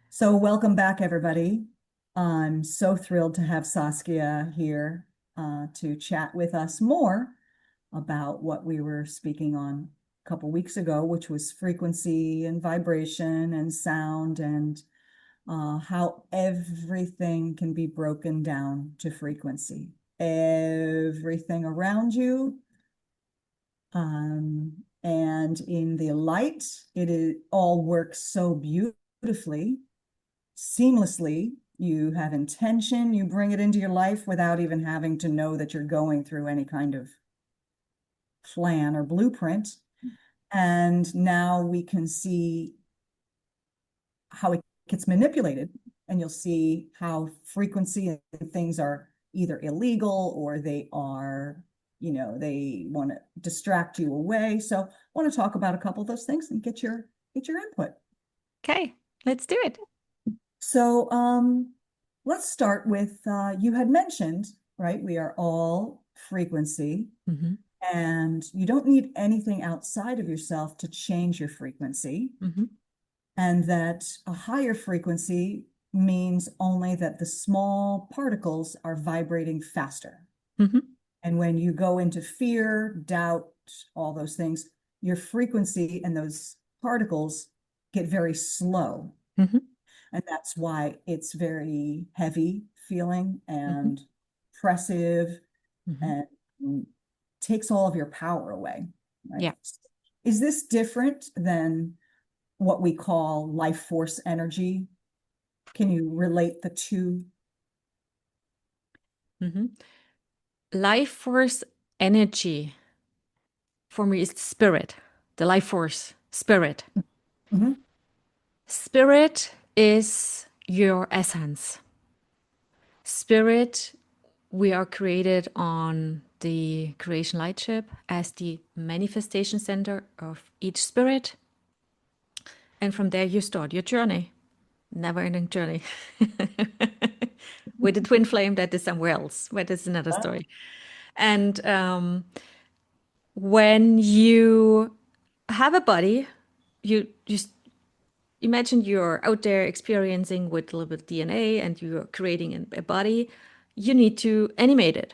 So welcome back, everybody. I'm so thrilled to have Saskia here to chat with us more about what we were speaking on a couple weeks ago, which was frequency and vibration and sound and how everything can be broken down to frequency. Everything around you, and in the light, all works so beautifully seamlessly. You have intention, you bring it into your life without even having to know that you're going through any kind of plan or blueprint. And now we can see how it gets manipulated, and you'll see how frequency and things are either illegal or they are, they want to distract you away. So I want to talk about a couple of those things and get your input. Okay, let's do it. So let's start with you had mentioned, right? We are all frequency, hmm and you don't need anything outside of yourself to change your frequency, hmm and that a higher frequency means only that the small particles are vibrating faster. hmm And when you go into fear, doubt, all those things, your frequency and those particles get very slow. hmm And that's why it's very heavy feeling hmm and oppressive hmm and takes all of your power away, right? Yeah. Is this different than what we call life force energy? Can you relate the two? hmm Life force energy for me is the spirit, the life force, spirit. Mhm. Spirit is your essence. Spirit, we are created on the creation light ship as the manifestation center of each spirit. And from there, you start your journey, never ending journey. With the twin flame that is somewhere else, but it's another story. And when you have a body, you just imagine you're out there experiencing with a little bit of DNA and you're creating a body. You need to animate it,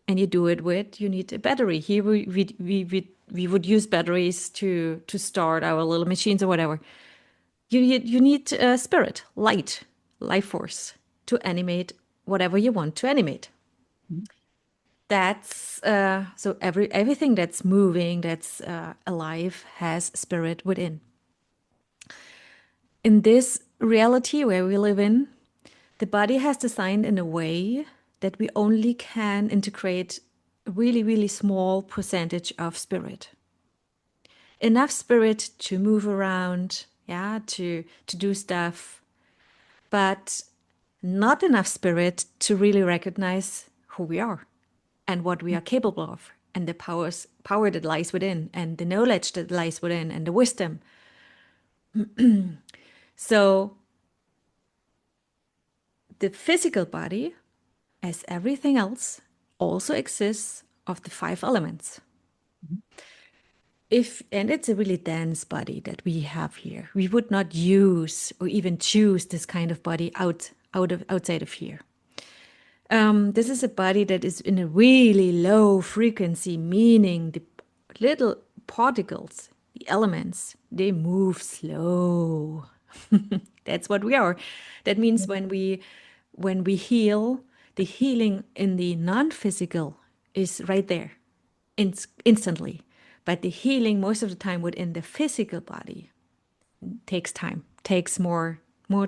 and you do it with you need a battery. Here we would use batteries to start our little machines or whatever. You need spirit, light, life force to animate whatever you want to animate. That's so everything that's moving, that's alive, has spirit within. In this reality where we live in, the body has designed in a way that we only can integrate a really, really small percentage of spirit. Enough spirit to move around, yeah, to do stuff, but not enough spirit to really recognize who we are and what we are capable of and the power that lies within and the knowledge that lies within and the wisdom. So the physical body, as everything else, also exists of the five elements. If and it's a really dense body that we have here. We would not use or even choose this kind of body outside of here. This is a body that is in a really low frequency, meaning the little particles, the elements, they move slow. That's what we are. That means when we heal, the healing in the non-physical is right there, instantly. But the healing most of the time within the physical body takes time, takes more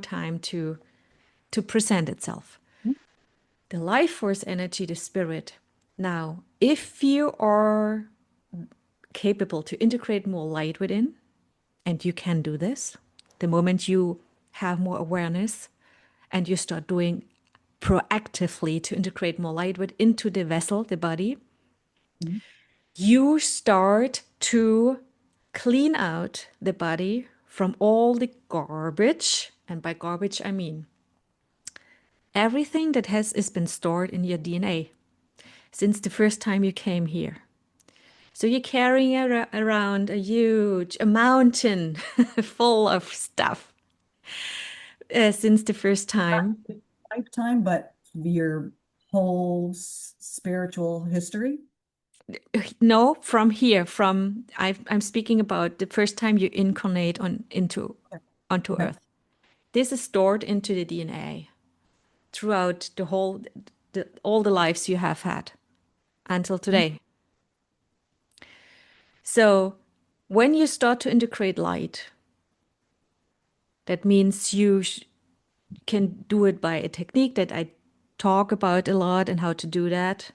time to present itself. The life force energy, the spirit. Now, if you are capable to integrate more light within, and you can do this, the moment you have more awareness and you start doing proactively to integrate more light into the vessel, the body, Mhm. you start to clean out the body from all the garbage. And by garbage, I mean everything that has been stored in your DNA since the first time you came here. So you're carrying around a mountain full of stuff. since the first time. lifetime, but your whole spiritual history? No, from here, I'm speaking about the first time you incarnate onto Okay. Earth. This is stored into the DNA throughout all the lives you have had until today. So when you start to integrate light, that means you can do it by a technique that I talk about a lot and how to do that.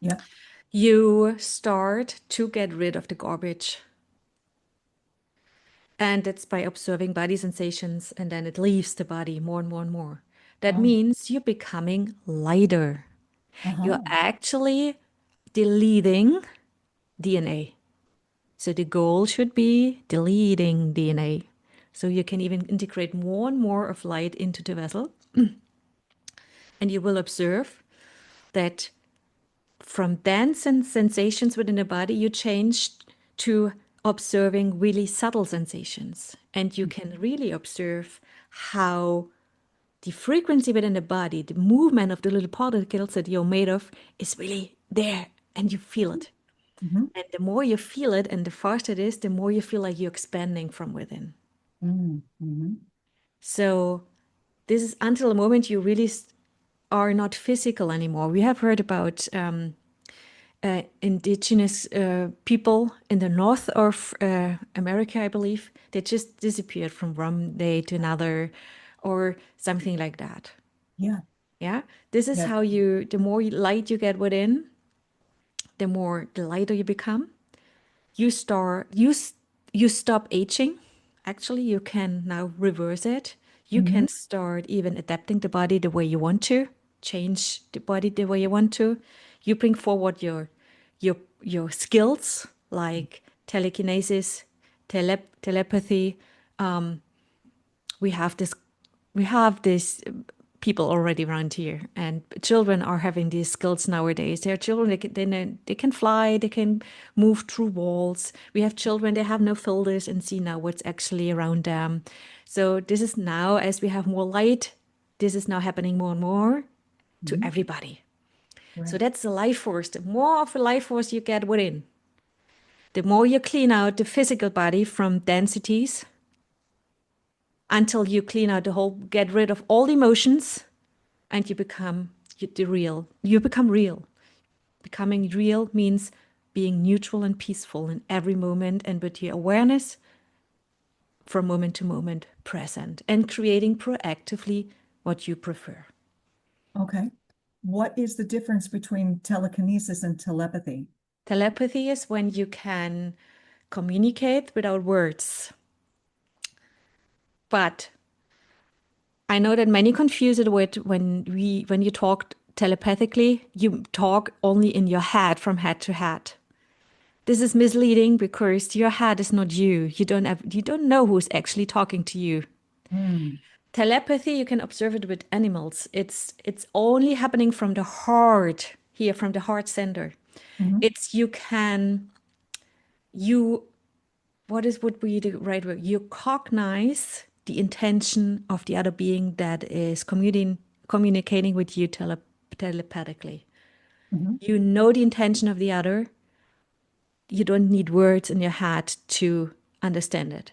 Yeah. You start to get rid of the garbage. And that's by observing body sensations, and then it leaves the body more and more and more. That Oh, means you're becoming lighter. You're uh-huh. actually deleting DNA. So the goal should be deleting DNA. So you can even integrate more and more of light into the vessel. And you will observe that from dance and sensations within the body, you change to observing really subtle sensations. And you can really observe how the frequency within the body, the movement of the little particles that you're made of, is really there and you feel it. Mm-hmm. And the more you feel it and the faster it is, the more you feel like you're expanding from within. Mm-hmm. So, this is until the moment you really are not physical anymore. We have heard about indigenous people in the north of America, I believe. They just disappeared from one day to another or something like that. Yeah. Yeah. This is Yeah. how the more light you get within, the lighter you become. You stop aging. Actually, you can now reverse it. You Mm-hmm. can start even adapting the body the way you want to, change the body the way you want to. You bring forward your skills like telekinesis, telepathy. We have this we have this people already around here, and children are having these skills nowadays. There are children they can fly, they can move through walls. We have children they have no filters and see now what's actually around them. So this is now, as we have more light, this is now happening more and more to Mm-hmm. everybody. So Right. that's the life force. The more of a life force you get within, the more you clean out the physical body from densities until you clean out the whole, get rid of all the emotions, and you become the real. You become real. Becoming real means being neutral and peaceful in every moment and with your awareness from moment to moment present and creating proactively what you prefer. Okay. What is the difference between telekinesis and telepathy? Telepathy is when you can communicate without words. But I know that many confuse it with when you talk telepathically, you talk only in your head from head to head. This is misleading because your head is not you. You don't know who's actually talking to you. Mm. Telepathy, you can observe it with animals. It's only happening from the heart, here from the heart center. Mm-hmm. It's you what is would be the right word? You cognize the intention of the other being that is communicating with you telepathically. Mm-hmm. You know the intention of the other. You don't need words in your head to understand it.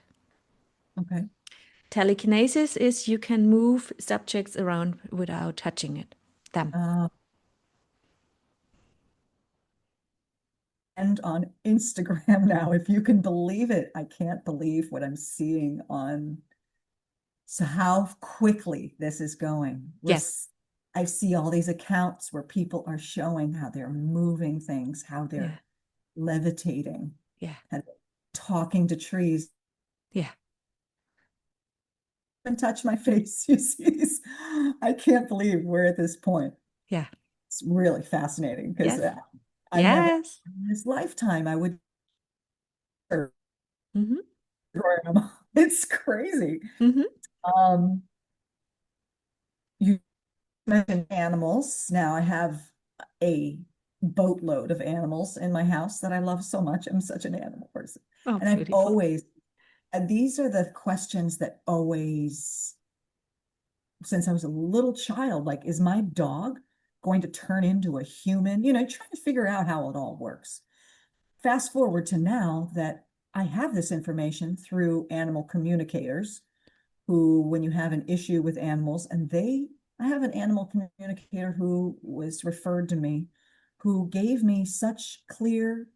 Okay. Telekinesis is you can move subjects around without touching them. Uh, and on Instagram now, if you can believe it, I can't believe what I'm seeing on. So how quickly this is going. Yes. I see all these accounts where people are showing how they're moving things, how Yeah. they're levitating Yeah. and talking to trees Yeah. and touch my face. You see these? I can't believe we're at this point. Yeah. It's really fascinating because Yes. I never Yes. in this lifetime I would Mm-hmm. it's crazy. Mm-hmm. Um, you mentioned animals. Now I have a boatload of animals in my house that I love so much. I'm such an animal person. Oh, And I've beautiful. always, and these are the questions that always since I was a little child, like, is my dog going to turn into a human? Trying to figure out how it all works. Fast forward to now that I have this information through animal communicators who, when you have an issue with animals, I have an animal communicator who was referred to me, who gave me such clear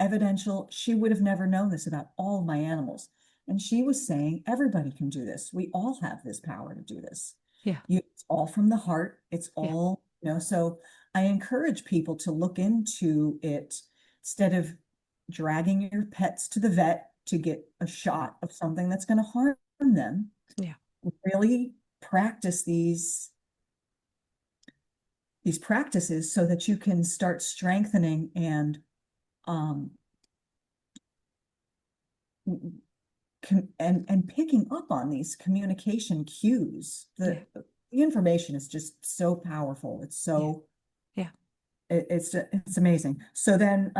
evidential, she would have never known this about all of my animals. And she was saying, everybody can do this. We all have this power to do this. Yeah. It's all from the heart. It's Yeah. all, so I encourage people to look into it instead of dragging your pets to the vet to get a shot of something that's going to harm them. Yeah. Really practice these practices so that you can start strengthening and um and picking up on these communication cues. Yeah. The information is just so powerful. It's so Yeah. it's amazing. So then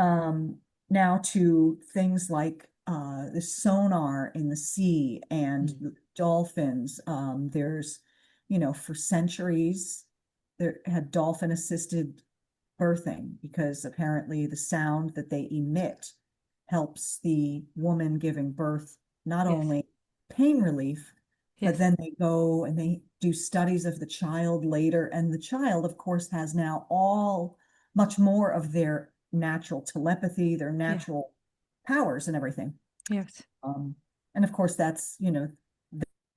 now to things like the sonar in the sea and Mm. dolphins. There's, for centuries there had dolphin assisted birthing because apparently the sound that they emit helps the woman giving birth not Yes. only pain relief, but Yes. then they go and they do studies of the child later. And the child, of course, has now all much more of their natural telepathy, their Yeah. natural powers and everything. Yes. And of course, that's,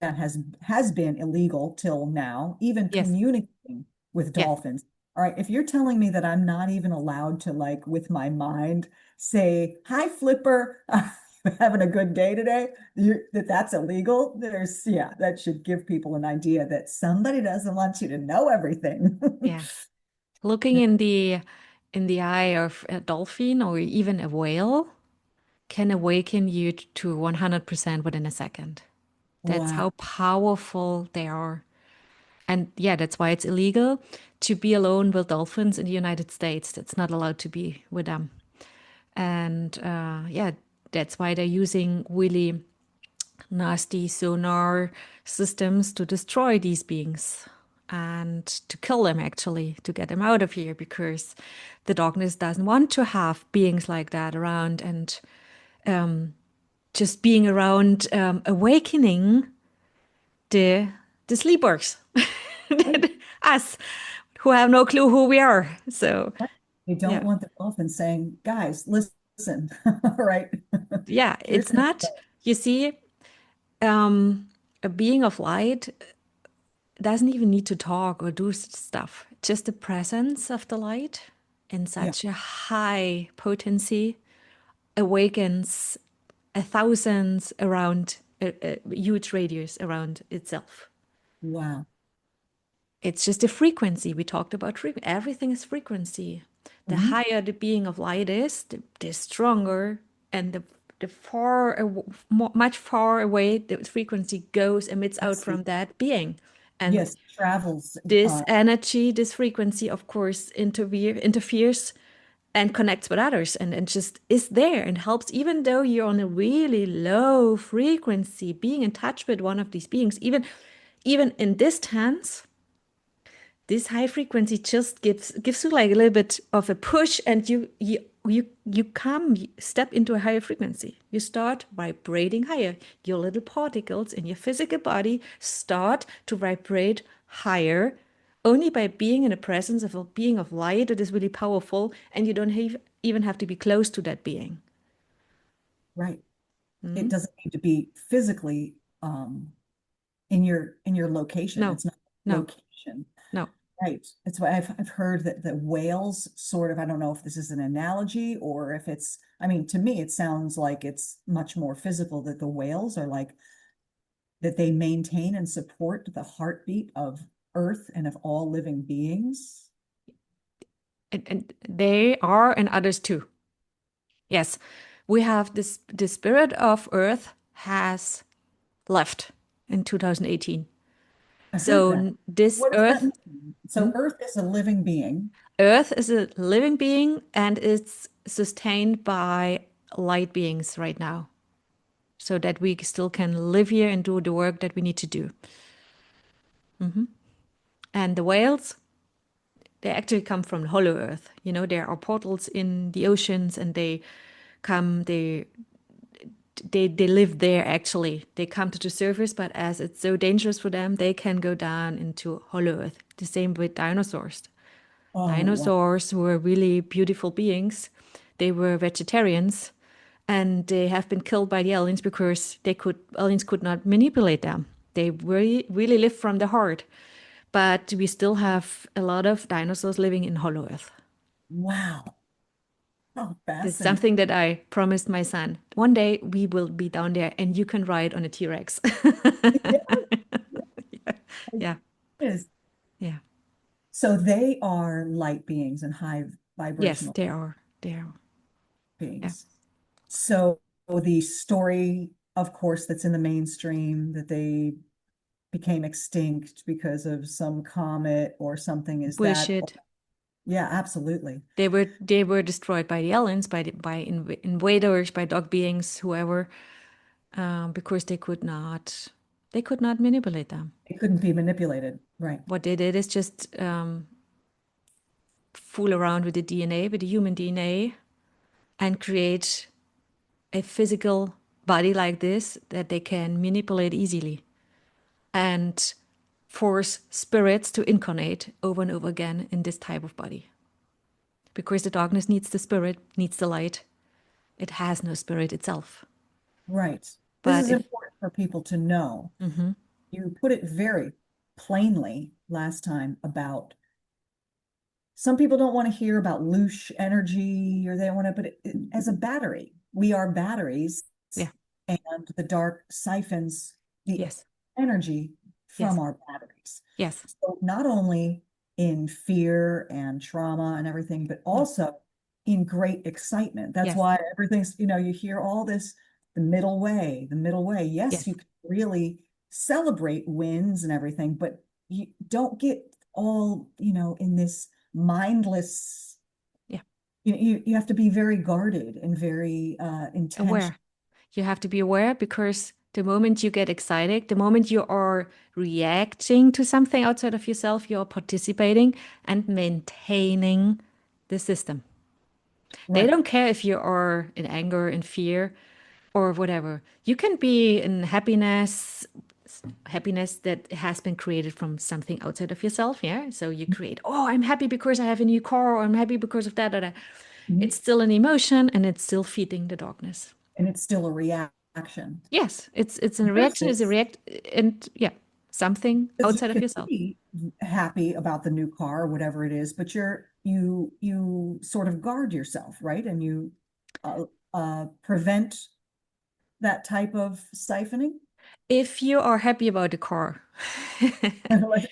that has been illegal till now, even Yes. communicating with Yes. dolphins. All right, if you're telling me that I'm not even allowed to, like, with my mind, say, "Hi, Flipper, having a good day today," that's illegal. Yeah, that should give people an idea that somebody doesn't want you to know everything. Yeah. Looking in the eye of a dolphin or even a whale can awaken you to 100% within a second. That's Wow. how powerful they are. And yeah, that's why it's illegal to be alone with dolphins in the United States. That's not allowed to be with them. And yeah, that's why they're using really nasty sonar systems to destroy these beings and to kill them, actually, to get them out of here, because the darkness doesn't want to have beings like that around. And just being around awakening the sleepers, Right. us who have no clue who we are. So You don't yeah, want the dolphin saying, "Guys, listen." All right. yeah, Here's it's not, you see, a being of light doesn't even need to talk or do stuff. Just the presence of the light in yeah. such a high potency awakens a thousands around a huge radius around itself. Wow. It's just a frequency. We talked about frequency. Everything is frequency. The Mhm. higher the being of light is, the stronger, and the far, much far away the frequency goes, emits out That's from that being. And yes, travels. this energy, this frequency, of course, interferes and connects with others, and just is there and helps, even though you're on a really low frequency, being in touch with one of these beings, even in distance. This high frequency just gives you like a little bit of a push, and you come step into a higher frequency. You start vibrating higher. Your little particles in your physical body start to vibrate higher only by being in the presence of a being of light that is really powerful, and you don't even have to be close to that being. Right. It Mhm. doesn't need to be physically in your location. No, It's not no, location. no. Right. That's why I've heard that the whales sort of, I don't know if this is an analogy or if it's, I mean, to me, it sounds like it's much more physical, that the whales are like, that they maintain and support the heartbeat of Earth and of all living beings. And they are, and others too. Yes, we have this. The spirit of Earth has left in 2018. I heard So that. this What does that Earth, mean? So Earth is a living being. Earth is a living being, and it's sustained by light beings right now, so that we still can live here and do the work that we need to do. And the whales, they actually come from Hollow Earth. You know, there are portals in the oceans, and they come, they live there actually. They come to the surface, but as it's so dangerous for them, they can go down into Hollow Earth. The same with dinosaurs. Oh, wow. Dinosaurs were really beautiful beings. They were vegetarians, and they have been killed by the aliens because aliens could not manipulate them. They really live from the heart. But we still have a lot of dinosaurs living in Hollow Earth. Wow. Oh, This is fascinating. something that I promised my son. One day we will be down there and you can ride on a T-Rex. Yeah, Yeah, it is. yeah. So they are light beings and high Yes, vibrational they are. They are. Yeah. beings. So the story, of course, that's in the mainstream that they became extinct because of some comet or something, is that? Bullshit. Yeah, absolutely. They were destroyed by the aliens, by invaders, by dog beings, whoever, because they could not manipulate them. It couldn't be manipulated. Right. What they did is just fool around with the DNA, with the human DNA, and create a physical body like this that they can manipulate easily and force spirits to incarnate over and over again in this type of body. Because the darkness needs the spirit, needs the light. It has no spirit itself. Right. This But is it, important for people to know. mhm, You put it very plainly last time about some people don't want to hear about loosh energy or they don't want to, but as a battery, we are batteries yeah, and the dark siphons the yes, energy yes, from our batteries. yes, So not only in fear and trauma and everything, but yeah, also in great excitement. That's yes, why everything's, you hear all this, the middle way, the middle way. Yes, yes, you can really celebrate wins and everything, but you don't get all, in this mindless, yeah. you have to be very guarded and very intentional. Aware. You have to be aware because the moment you get excited, the moment you are reacting to something outside of yourself, you're participating and maintaining the system. They Right. don't care if you are in anger, in fear, or whatever. You can be in happiness that has been created from something outside of yourself. Yeah. So you create, oh, I'm happy because I have a new car, or I'm happy because of that. That. Mhm. It's still an emotion and it's still feeding the darkness. And it's still a reaction Yes, it's a reaction, is a versus react, and yeah, something because you outside of can yourself. be happy about the new car or whatever it is, but you sort of guard yourself, right? And you uh, prevent that type of siphoning. If you are happy about the car,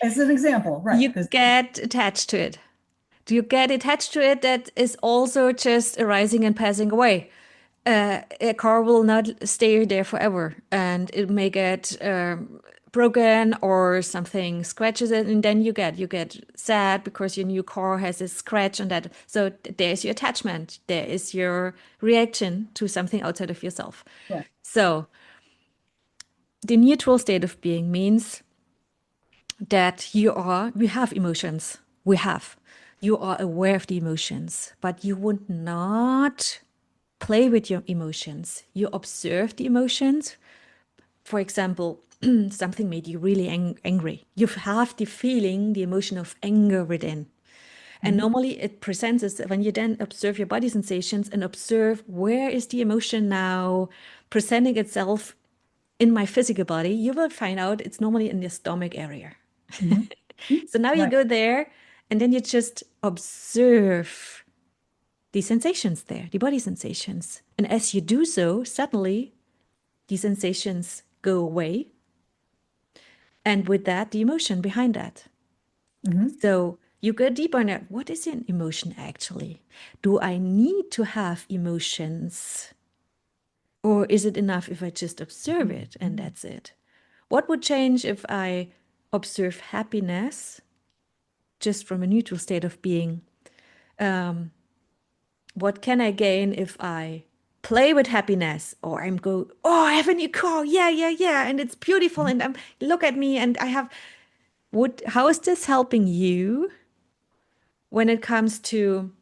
As an example, right? you Because get attached to it. Do you get attached to it that is also just arising and passing away? A car will not stay there forever, and it may get broken or something scratches it, and then you get sad because your new car has a scratch on that. So there's your attachment. There is your reaction to something outside of yourself. right. So the neutral state of being means that we have emotions. We have. You are aware of the emotions, but you would not play with your emotions. You observe the emotions. For example, something made you really angry. You have the feeling, the emotion of anger within. And Mhm. normally it presents as when you then observe your body sensations and observe where is the emotion now presenting itself in my physical body, you will find out it's normally in the stomach area. Mhm. So now you Right. go there and then you just observe the sensations there, the body sensations. And as you do so, suddenly the sensations go away. And with that, the emotion behind that. Mhm. So you go deeper in it. What is an emotion actually? Do I need to have emotions? Or is it enough if I just observe it and that's it? What would change if I observe happiness just from a neutral state of being? What can I gain if I play with happiness or oh, I have a new car. Yeah, yeah, yeah. And it's beautiful. And look at me. And I have How is this helping you when it comes to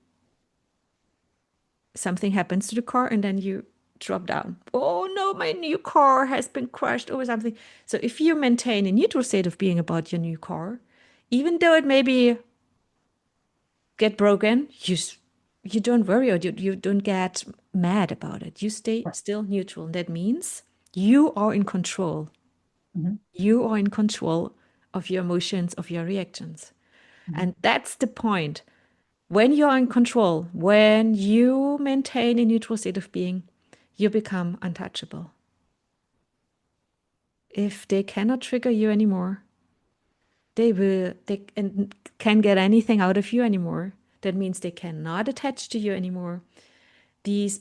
something happens to the car and then you drop down? Oh no, my new car has been crushed or something. So if you maintain a neutral state of being about your new car, even though it maybe get broken, you don't worry, or you don't get mad about it. You stay Right. still neutral. That means you are in control. Mhm. You are in control of your emotions, of your reactions. Mhm. And that's the point. When you are in control, when you maintain a neutral state of being, you become untouchable. If they cannot trigger you anymore, they can get anything out of you anymore. That means they cannot attach to you anymore. These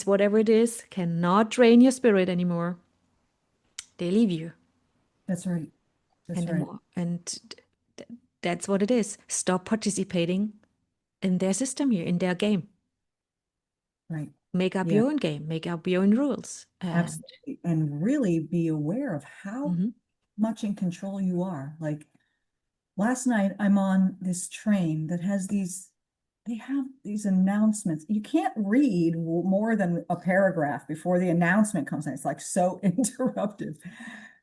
whatever it is, cannot drain your spirit anymore. They leave you. That's right. And That's the right. more, and that's what it is. Stop participating in their system here, in their game. Right. Make up Yeah, your own game, make up your own rules. And absolutely. And really be aware of how mhm, much in control you are. Like last night, I'm on this train that has they have these announcements. You can't read more than a paragraph before the announcement comes in. It's like so interruptive.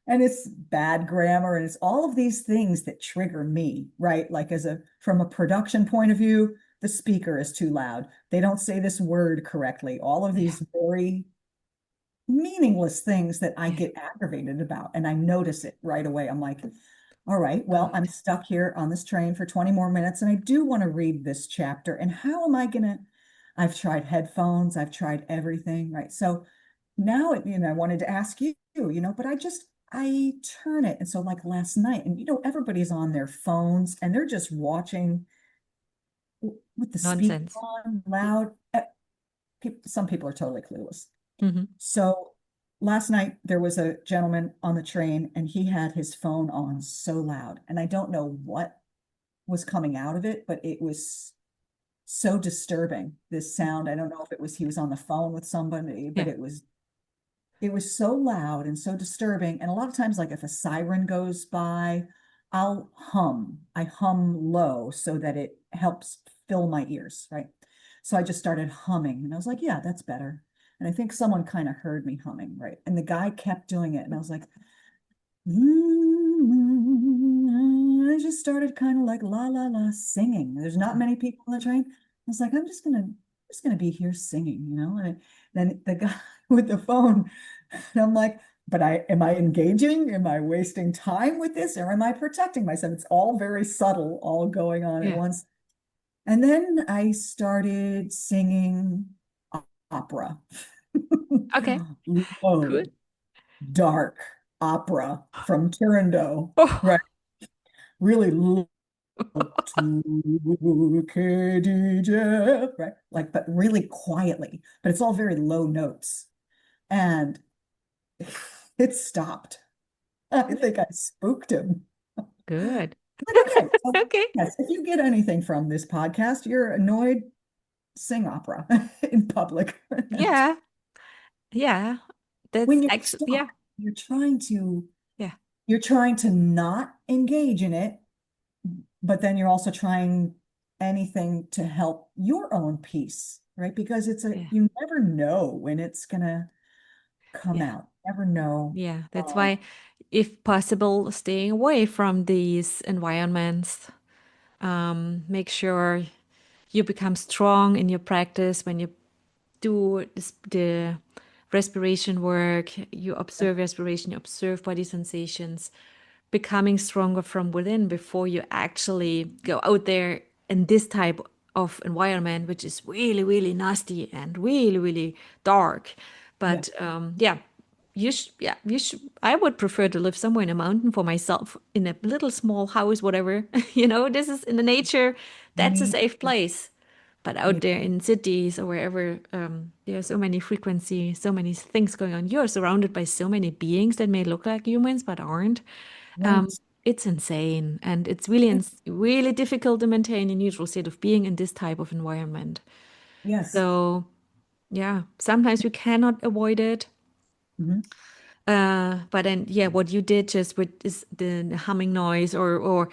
And it's bad grammar and it's all of these things that trigger me, right? Like from a production point of view, the speaker is too loud. They don't say this word correctly. All of yeah, these very meaningless things that I yeah, get aggravated about. And I notice it right away. I'm like, all right, well, I'm good. stuck here on this train for 20 more minutes and I do want to read this chapter. And how am I going to? I've tried headphones, I've tried everything, right? So now, I wanted to ask you, but I turn it. And so, like last night, and everybody's on their phones and they're just watching with the speaker Nonsense. on loud. Some people are totally clueless. Hmm. So last night there was a gentleman on the train and he had his phone on so loud. And I don't know what was coming out of it, but it was so disturbing, this sound. I don't know if it was he was on the phone with somebody, but Yeah, it was so loud and so disturbing. And a lot of times, like if a siren goes by, I'll hum. I hum low so that it helps fill my ears, right? So I just started humming and I was like, yeah, that's better. And I think someone kind of heard me humming, right? And the guy kept doing it. And I was like, I just started kind of like la la la singing. There's not many people on the train. I was like, I'm just gonna be here singing, And then the guy with the phone, and I'm like, but am I engaging? Am I wasting time with this, or am I protecting myself? It's all very subtle, all going on at yeah. once. And then I started singing opera, Okay, low, good. dark opera from Turandot, Oh, right? Really low to Khadijah, right? Like, but really quietly, but it's all very low notes. And it stopped. I think I spooked him. good. But okay, so Okay. yes, if you get anything from this podcast, you're annoyed, sing opera in public. And Yeah, yeah. when That's you're actually, yeah, stuck, you're trying to yeah, you're trying to not engage in it, but then you're also trying anything to help your own peace, right? Because yeah, you never know when it's gonna come yeah, out. Never know. yeah. That's Um, why, if possible, staying away from these environments. Make sure you become strong in your practice when you do the respiration work, you observe respiration, you observe body sensations, becoming stronger from within before you actually go out there in this type of environment, which is really, really nasty and really, really dark. yeah, But yeah, you should. I would prefer to live somewhere in a mountain for myself, in a little small house, whatever. This is in the nature. That's a me, safe place. But out me, there in cities or wherever, there are so many frequencies, so many things going on. You're surrounded by so many beings that may look like humans but aren't. right. It's insane, and it's really, really difficult to maintain a neutral state of being in this type of environment. Yes. So, yeah, sometimes we cannot avoid it. Mhm. But then, yeah, what you did just with is the humming noise or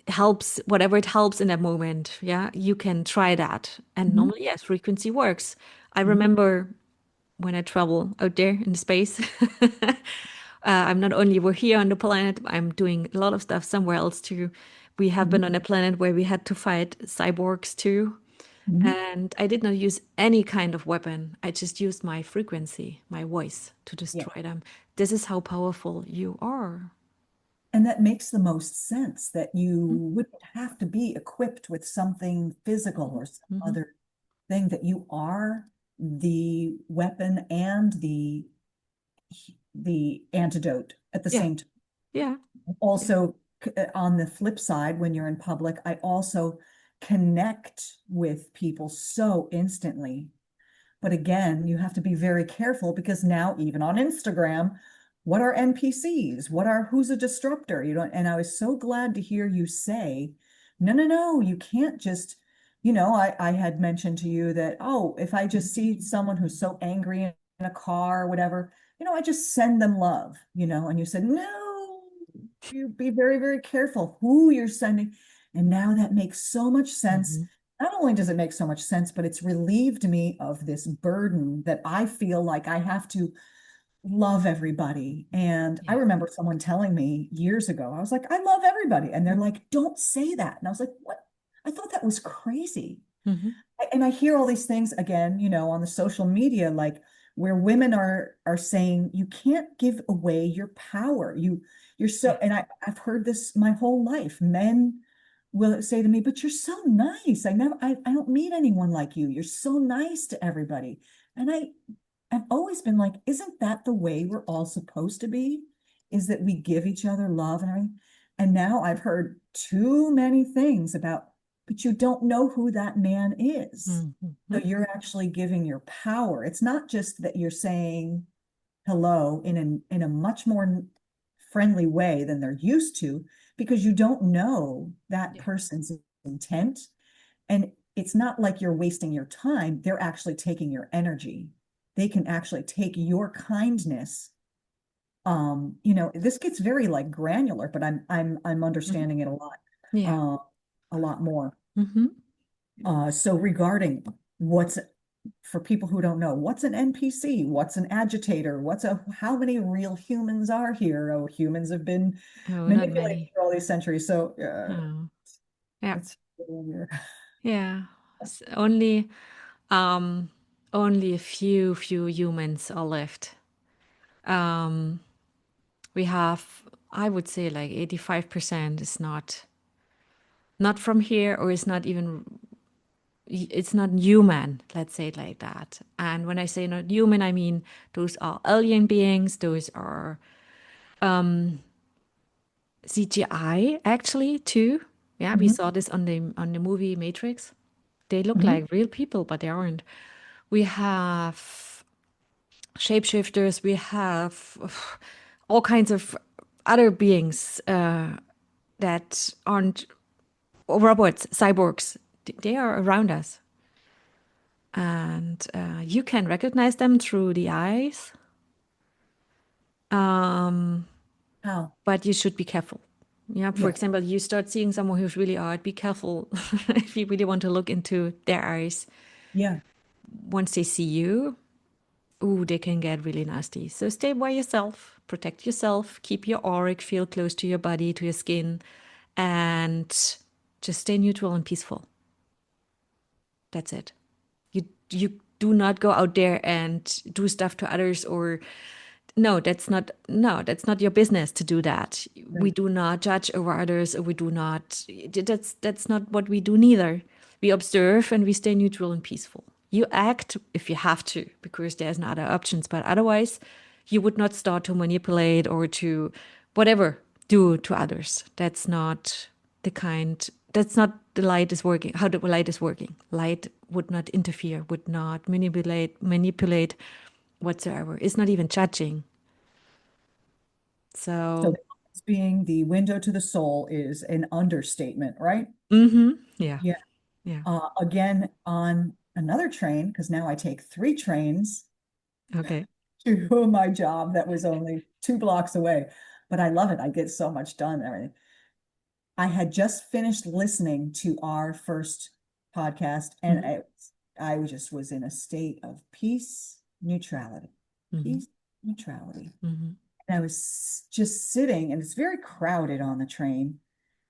helps, whatever it helps in that moment. Yeah, you can try that. And Mhm, normally, yes, frequency works. I mhm. remember when I travel out there in space, I'm not only we're here on the planet, I'm doing a lot of stuff somewhere else too. We have Mhm, been on a planet where we had to fight cyborgs too. mhm. And I did not use any kind of weapon. I just used my frequency, my voice to Yeah. destroy them. This is how powerful you are. And that makes the most sense that you Mhm, wouldn't have to be equipped with something physical or some mhm. other thing, that you are the weapon and the antidote at the Yeah, same time. yeah, yeah. Also, on the flip side, when you're in public, I also connect with people so instantly. But again, you have to be very careful because now, even on Instagram, what are NPCs? Who's a disruptor? You know, and I was so glad to hear you say, no, no, no, you can't just, I had mentioned to you that, oh, if I just see someone who's so angry in a car or whatever, I just send them love, and you said, no, you be very, very careful who you're sending. And now that makes so much sense. Mhm. Not only does it make so much sense, but it's relieved me of this burden that I feel like I have to love everybody. And I Yeah. remember someone telling me years ago, I was like, I love everybody. And they're like, don't say that. And I was like, what? I thought that was crazy. Mhm. And I hear all these things again, on the social media, like where women are saying you can't give away your power. You're Yeah. so, and I've heard this my whole life. Men will say to me, but you're so nice. I don't meet anyone like you. You're so nice to everybody. And I've always been like, isn't that the way we're all supposed to be? Is that we give each other love and everything? And now I've heard too many things about, but you don't know who that man is. So Mhm. you're actually giving your power. It's not just that you're saying hello in a much more friendly way than they're used to, because you don't know that Yeah. person's intent. And it's not like you're wasting your time. They're actually taking your energy. They can actually take your kindness. This gets very like granular, but I'm Mhm. understanding it Yeah. uh, a lot more. Mhm. So regarding what's for people who don't know, what's an NPC? What's an agitator? How many real humans are here? Oh, humans have been Oh, not manipulated many. for all these centuries. So Oh. Yeah. it's weird. Yeah. Only um only a few humans are left. Um we have, I would say, like 85% is not from here, or is not even, it's not human, let's say it like that. And when I say not human, I mean those are alien beings, those are CGI actually too. Yeah, we Mhm, saw this on the movie Matrix. They look mhm, like real people, but they aren't. We have shapeshifters, we have all kinds of other beings that aren't robots, cyborgs. They are around us. And you can recognize them through the eyes, how? but you should be careful. Yeah, for Yeah, example, you start seeing someone who's really odd, be careful if you really want to look into their eyes. yeah. Once they see you, ooh, they can get really nasty. So stay by yourself, protect yourself, keep your auric field close to your body, to your skin, and just stay neutral and peaceful. That's it. You do not go out there and do stuff to others, or no, that's not your business to do that. We Right. do not judge over others, or we do not, that's not what we do neither. We observe and we stay neutral and peaceful. You act if you have to, because there's no other options, but otherwise you would not start to manipulate or to whatever do to others. That's not the light is working, how the light is working. Light would not interfere, would not manipulate whatsoever. It's not even judging. So So, being the window to the soul is an understatement, right? yeah, Yeah. yeah. Again, on another train, because now I take three trains Okay. to my job that was only 2 blocks away. But I love it. I get so much done and everything. I had just finished listening to our first podcast, and Mhm, I just was in a state of peace, neutrality, mhm, peace, neutrality. mhm, And I was just sitting, and it's very crowded on the train.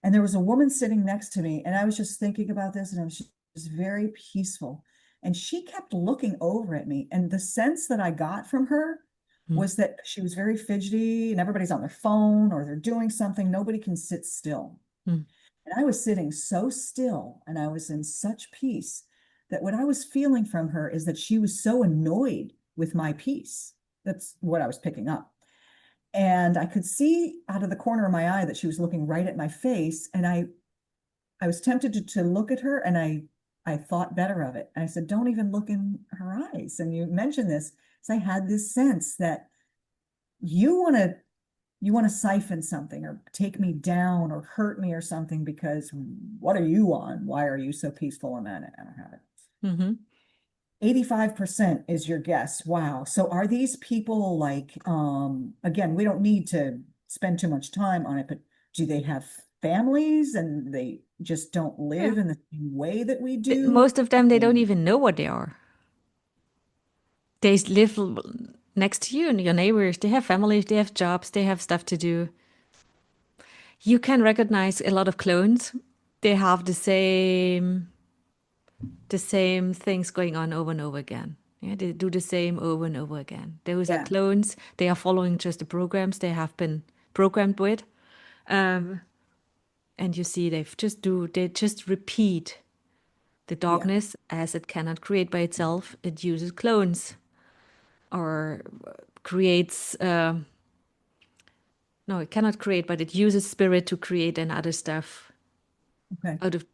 And there was a woman sitting next to me, and I was just thinking about this, and I was just very peaceful. And she kept looking over at me. And the sense that I got from her mhm, was that she was very fidgety, and everybody's on their phone or they're doing something. Nobody can sit still. mhm, And I was sitting so still and I was in such peace that what I was feeling from her is that she was so annoyed with my peace. That's what I was picking up. And I could see out of the corner of my eye that she was looking right at my face. And I was tempted to look at her, and I thought better of it. I said, don't even look in her eyes. And you mentioned this, because I had this sense that you want to you want to siphon something or take me down or hurt me or something, because what are you on? Why are you so peaceful? And then I don't have it. mhm. 85% is your guess. Wow. So are these people like, again, we don't need to spend too much time on it, but do they have families and they just don't Yeah. live in the same way that we do? Most of them, they don't even know what they are. They live next to you and your neighbors. They have families, they have jobs, they have stuff to do. You can recognize a lot of clones. They have the same things going on over and over again. Yeah, they do the same over and over again. Those are Yeah. clones. They are following just the programs they have been programmed with. Um, and you see they just repeat the Yeah. darkness as it cannot create by itself. It uses clones or creates no, it cannot create, but it uses spirit to create and other stuff Okay. out of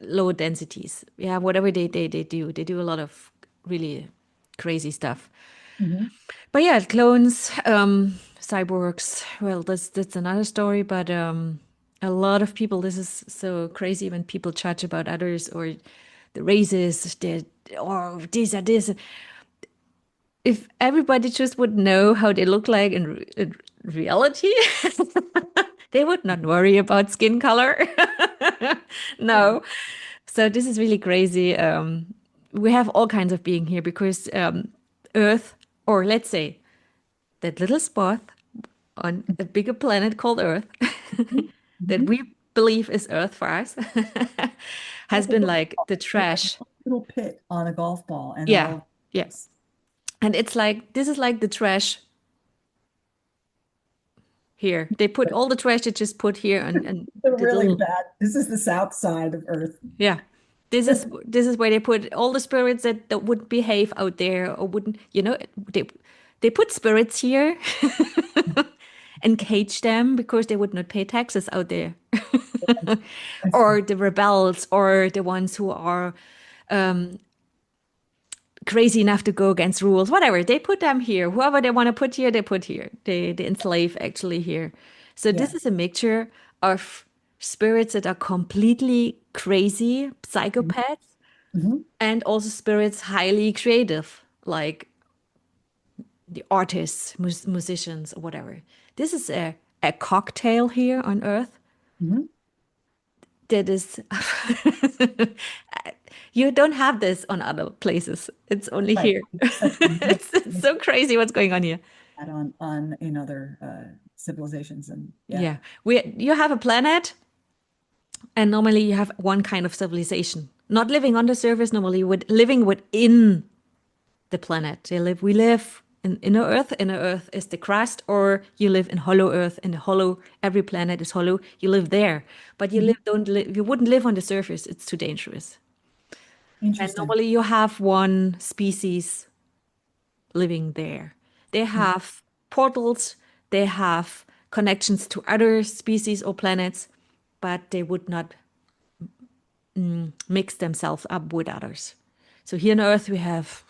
lower densities. Yeah, whatever they do a lot of really crazy stuff. Mhm. But yeah, clones, cyborgs. Well, that's another story. But a lot of people. This is so crazy when people judge about others or the races. Or this or this. If everybody just would know how they look like in reality, they would not worry about skin color. Yeah. No. So this is really crazy. We have all kinds of being here because Earth, or let's say that little spot on a bigger planet called Earth that Mhm. we believe is Earth for us has Like a been golf like ball, the like a trash. little pit on a golf ball, and Yeah, all yeah. And it's like this is like the trash here. They put all the trash they just put here and the the really little bad. This is the south side of Earth. yeah. This is where they put all the spirits that wouldn't behave out there or wouldn't, they put spirits here and cage them because they would not pay taxes out there. That's Or the rebels or the ones who are crazy enough to go against rules, whatever. They put them here. Whoever they want to put here, they put here. They enslave actually here. So yeah. this is a mixture of spirits that are completely crazy, psychopaths, Mhm. and also spirits highly creative, like the artists, musicians, or whatever. This is a cocktail here on Earth Mhm. that is you don't have this on other places. It's only Right. here. Such a It's so crazy what's going on here. add on in other civilizations, and yeah. Yeah. You have a planet and normally you have one kind of civilization. Not living on the surface, normally with living within the planet. We live in inner Earth. Inner Earth is the crust, or you live in hollow Earth. In the hollow, every planet is hollow. You live there, but Mhm. you wouldn't live on the surface. It's too dangerous. And Interesting. normally you have one species living there. They Mhm. have portals. They have connections to other species or planets, but they would not mix themselves up with others. So here on Earth we have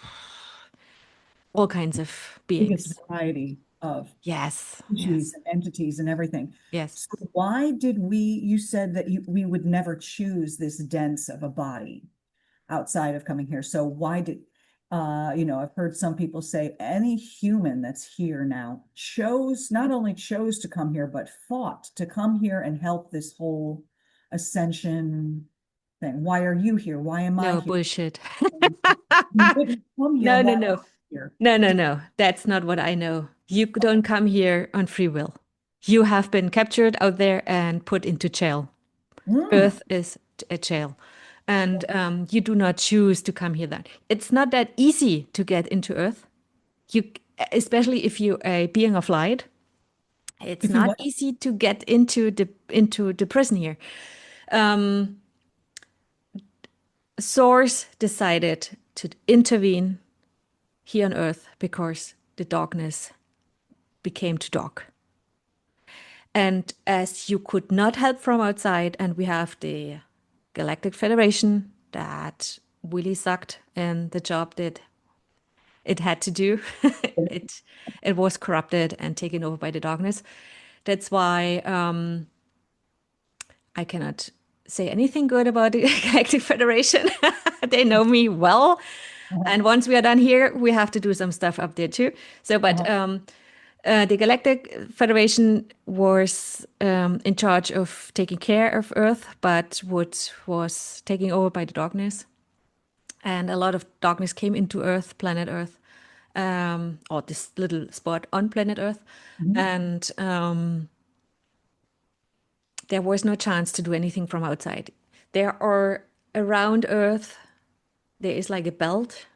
all kinds of Biggest beings. variety of Yes, species yes, and entities and everything. yes. So why did you said that we would never choose this dense of a body outside of coming here. So why did, I've heard some people say any human that's here now not only chose to come here, but fought to come here and help this whole ascension thing. Why are you here? Why am I No, here? bullshit. You didn't come here. No, no, Why are no. you here? No, no, no. That's not what I know. You don't come here on free will. You have been captured out there and put into jail. Mm, Earth is a jail. And you do not choose to come here then. It's not that easy to get into Earth. You, especially if you're a being of light, it's if you not what? easy to get into the prison here. Source decided to intervene here on Earth because the darkness became too dark. And as you could not help from outside, and we have the Galactic Federation that really sucked in the job that it had to do. it was corrupted and taken over by the darkness. That's why I cannot say anything good about the Galactic Federation. They know me well. Uh-huh, And once we are done here, we have to do some stuff up there too. So, but uh-huh. the Galactic Federation was in charge of taking care of Earth, but what was taking over by the darkness. And a lot of darkness came into Earth, planet Earth, or this little spot on planet Earth. Mhm. And there was no chance to do anything from outside. There are around Earth, there is like a belt,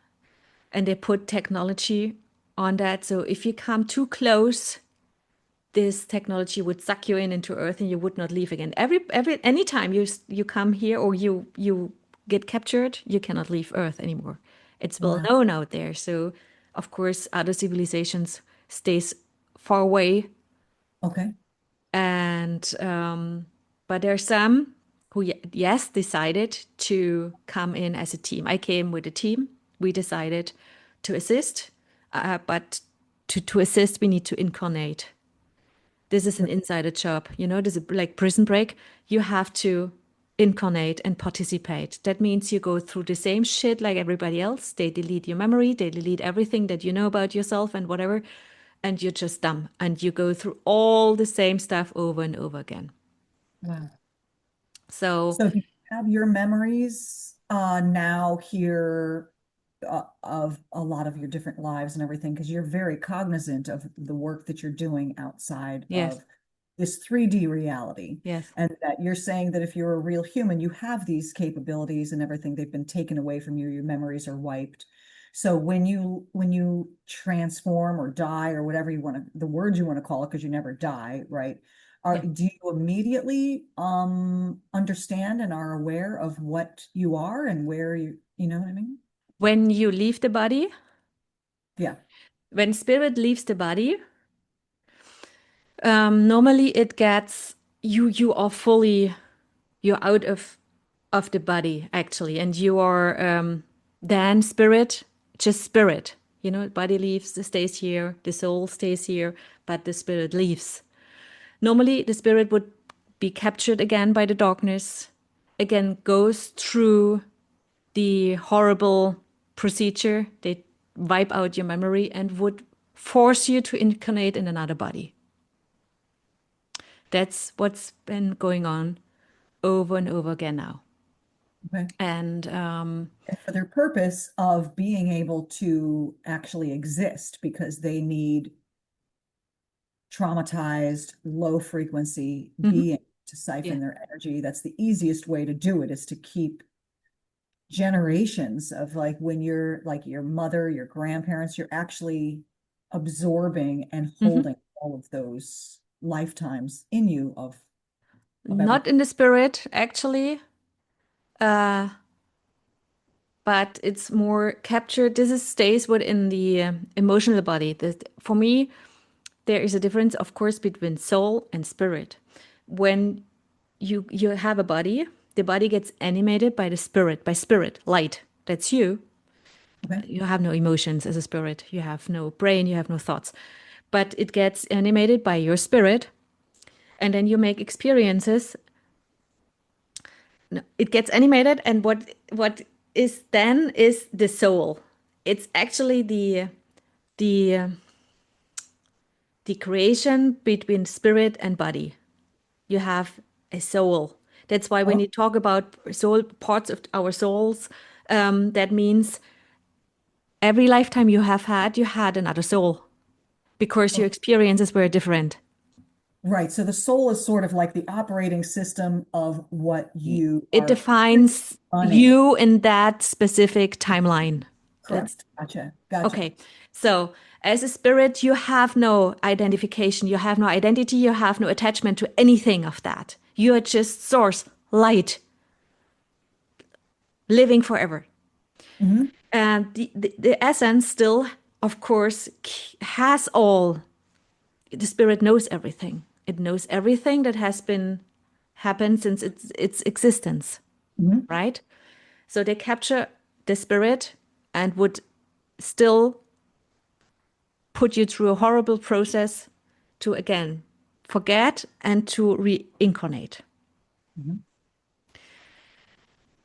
and they put technology on that. So if you come too close, this technology would suck you in into Earth, and you would not leave again. Anytime you come here or you get captured, you cannot leave Earth anymore. It's well Wow. known out there. So of course, other civilizations stays far away, Okay. and but there are some who yes decided to come in as a team. I came with a team. We decided to assist, but to assist, we need to incarnate. This is an insider job. This is like Prison Break. You have to incarnate and participate. That means you go through the same shit like everybody else. They delete your memory, they delete everything that you know about yourself and whatever, and you're just dumb. And you go through all the same stuff over and over again. Wow. So, So do you have your memories now here of a lot of your different lives and everything? Because you're very cognizant of the work that you're doing outside yes, of this 3D reality. yes. And that you're saying that if you're a real human, you have these capabilities and everything. They've been taken away from you. Your memories are wiped. So when you transform or die or whatever the word you want to call it, because you never die, right? Yeah. Do you immediately understand and are aware of what you are and where you know what I mean? When you leave the body, Yeah. when spirit leaves the body, normally it gets you are fully you're out of the body actually, and you are then spirit, just spirit. Body leaves, stays here, the soul stays here, but the spirit leaves. Normally, the spirit would be captured again by the darkness, again goes through the horrible procedure. They wipe out your memory and would force you to incarnate in another body. That's what's been going on over and over again now. Okay. And And for their purpose of being able to actually exist because they need traumatized, low frequency mhm, being to yeah, siphon their energy. That's the easiest way to do it, is to keep generations of, like, when you're like your mother, your grandparents, you're actually absorbing and mhm. holding all of those lifetimes in you of Not everything. in the spirit, actually, uh, but it's more captured. This is stays within the emotional body. For me, there is a difference, of course, between soul and spirit. When you have a body, the body gets animated by the spirit, by spirit, light. That's you. Okay. You have no emotions as a spirit. You have no brain. You have no thoughts. But it gets animated by your spirit, and then you make experiences. No, it gets animated, and what is then is the soul. it's actually the the creation between spirit and body. You have a soul. That's why when Oh, you talk about soul, parts of our souls, that means every lifetime you have had, you had another soul because your oh, experiences were different. right. So the soul is sort of like the operating system of what you It are defines running. you in that specific timeline. That's Correct. Gotcha. Gotcha. okay. So, as a spirit, you have no identification, you have no identity, you have no attachment to anything of that. You are just source, light, living forever. Hmm. And the essence still, of course, has all. The spirit knows everything. It knows everything that has been happened since its existence, Hmm. right? So they capture the spirit and would still put you through a horrible process to again forget and to reincarnate. Hmm.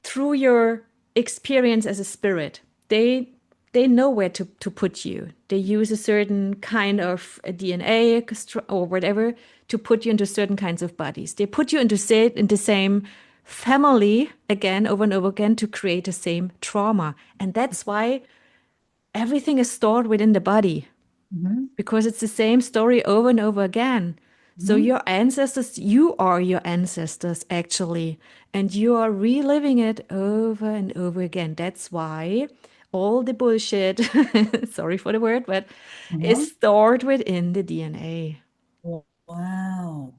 Through your experience as a spirit, they know where to put you. They use a certain kind of a DNA or whatever to put you into certain kinds of bodies. They put you into in the same family again over and over again to create the same trauma. And that's why everything is stored within the body Hmm. because it's the same story over and over again. So Hmm. your ancestors, you are your ancestors actually, and you are reliving it over and over again. That's why all the bullshit, sorry for the word, but Uh-huh. is stored within the DNA. Wow.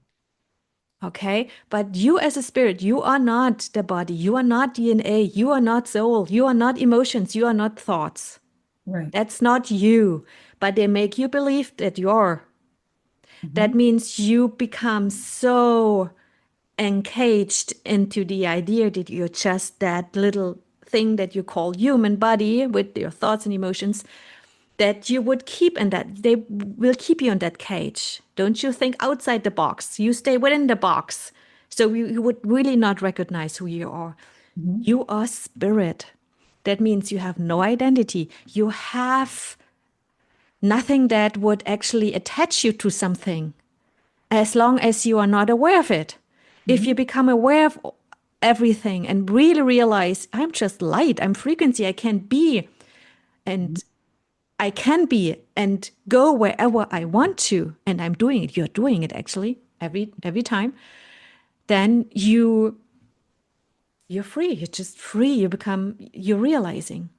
Okay, but you as a spirit, you are not the body, you are not DNA, you are not soul, you are not emotions, you are not thoughts. Right. That's not you, but they make you believe that you are. That Hmm. means you become so encaged into the idea that you're just that little thing that you call human body with your thoughts and emotions that you would keep in that. They will keep you in that cage. Don't you think outside the box? You stay within the box. So you would really not recognize who you are. Hmm. You are spirit. That means you have no identity. You have nothing that would actually attach you to something as long as you are not aware of it. If you Hmm. become aware of everything and really realize, I'm just light, I'm frequency, I can be, and I can be and go wherever I want to, and I'm doing it, you're doing it actually every time, then you're free. You're just free. You're realizing.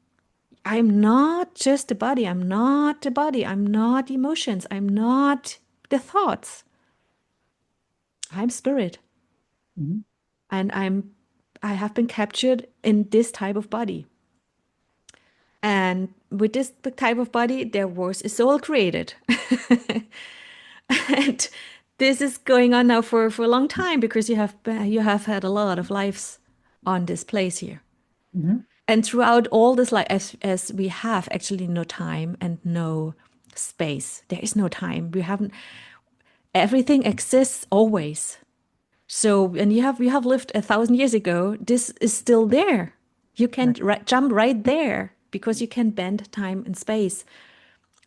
I'm not just the body. I'm not the body. I'm not emotions. I'm not the thoughts. I'm spirit. Hmm. And I have been captured in this type of body. And with this type of body, there was a soul created. And this is going on now for a long time because you have had a lot of lives on this place here. Hmm. And throughout all this life, as we have actually no time and no space, there is no time. We haven't. Everything exists always. So, when you have lived 1,000 years ago, this is still there. You can Right. jump right there because you can bend time and space.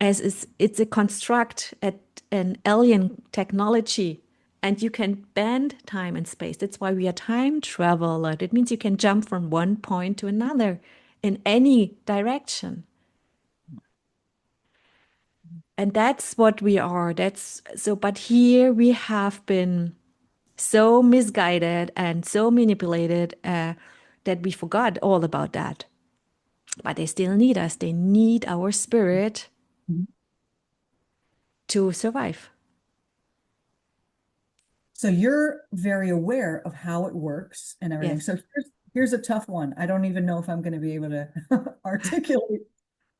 As is, it's a construct at an alien technology, and you can bend time and space. That's why we are time traveler. That means you can jump from one point to another in any direction. And that's what we are. That's so, but here we have been so misguided and so manipulated that we forgot all about that. But they still need us. They need our spirit Mhm. to survive. So you're very aware of how it works and everything. Yes. So here's a tough one. I don't even know if I'm going to be able to articulate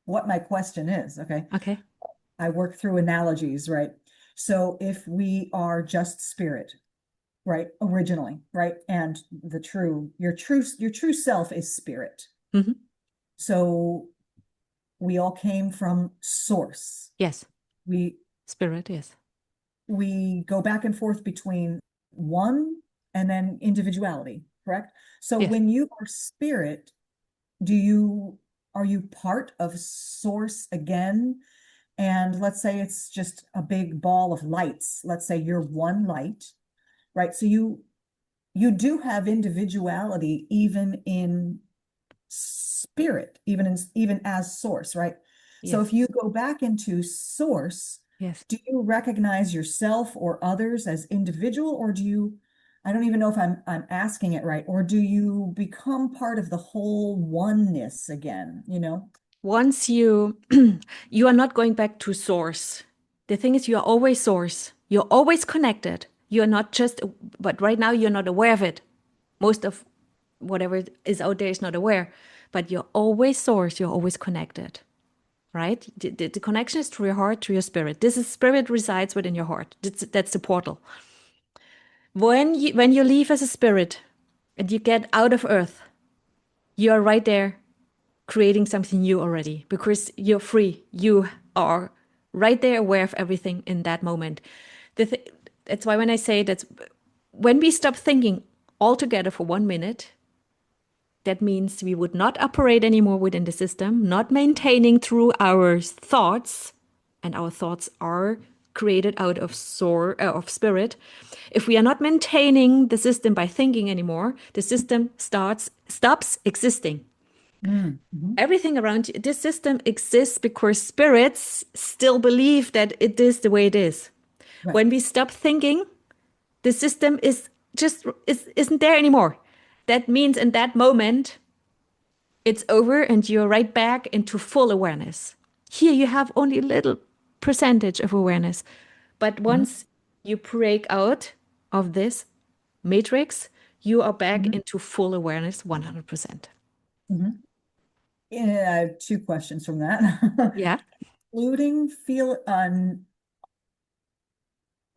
what my question is. Okay. Okay. I work through analogies, right? So if we are just spirit, right, originally, right, and your true self is spirit. Hmm. So we all came from source. Yes. We Spirit. Yes. we go back and forth between one and then individuality, correct? So Yes. when you are spirit, do you are you part of source again? And let's say it's just a big ball of lights. Let's say you're one light, right? So you do have individuality even in spirit, even as source, right? So Yes. if you go back into source, Yes. do you recognize yourself or others as individual, or do you, I don't even know if I'm asking it right, or do you become part of the whole oneness again, you know? Once you you are not going back to source. The thing is, you are always source. You're always connected. You're not just, but right now you're not aware of it. Most of whatever is out there is not aware, but you're always source. You're always connected, right? The connection is to your heart, to your spirit. This is spirit resides within your heart. That's the portal. When you leave as a spirit and you get out of earth, you are right there creating something new already because you're free. You are right there aware of everything in that moment. That's why when I say that when we stop thinking altogether for 1 minute, that means we would not operate anymore within the system, not maintaining through our thoughts, and our thoughts are created out of of spirit. If we are not maintaining the system by thinking anymore, the system stops existing. Mhm. Everything around you, this system exists because spirits still believe that it is the way it is. Right. When we stop thinking, the system isn't there anymore. That means in that moment it's over and you're right back into full awareness. Here you have only a little percentage of awareness. But Mhm. once you break out of this matrix, you are back Mhm. into full awareness 100%. Mhm. Yeah, I have two questions from that. Yeah. Including feel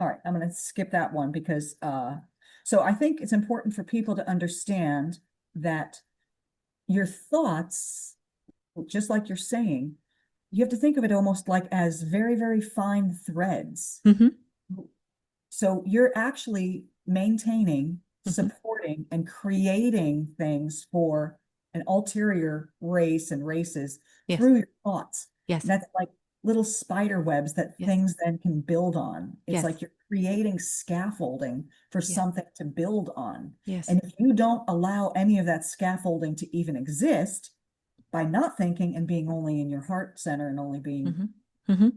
all right, I'm going to skip that one because so I think it's important for people to understand that your thoughts, just like you're saying, you have to think of it almost like as very, very fine threads. Mm-hmm. So you're actually maintaining, Mm-hmm. supporting, and creating things for an ulterior race and races Yes. through your thoughts. Yes. That's like little spider webs that Yes. things then can build on. It's Yes. like you're creating scaffolding for Yes. something to build on. Yes. And if you don't allow any of that scaffolding to even exist by not thinking and being only in your heart center and only being, Mm-hmm. Mm-hmm.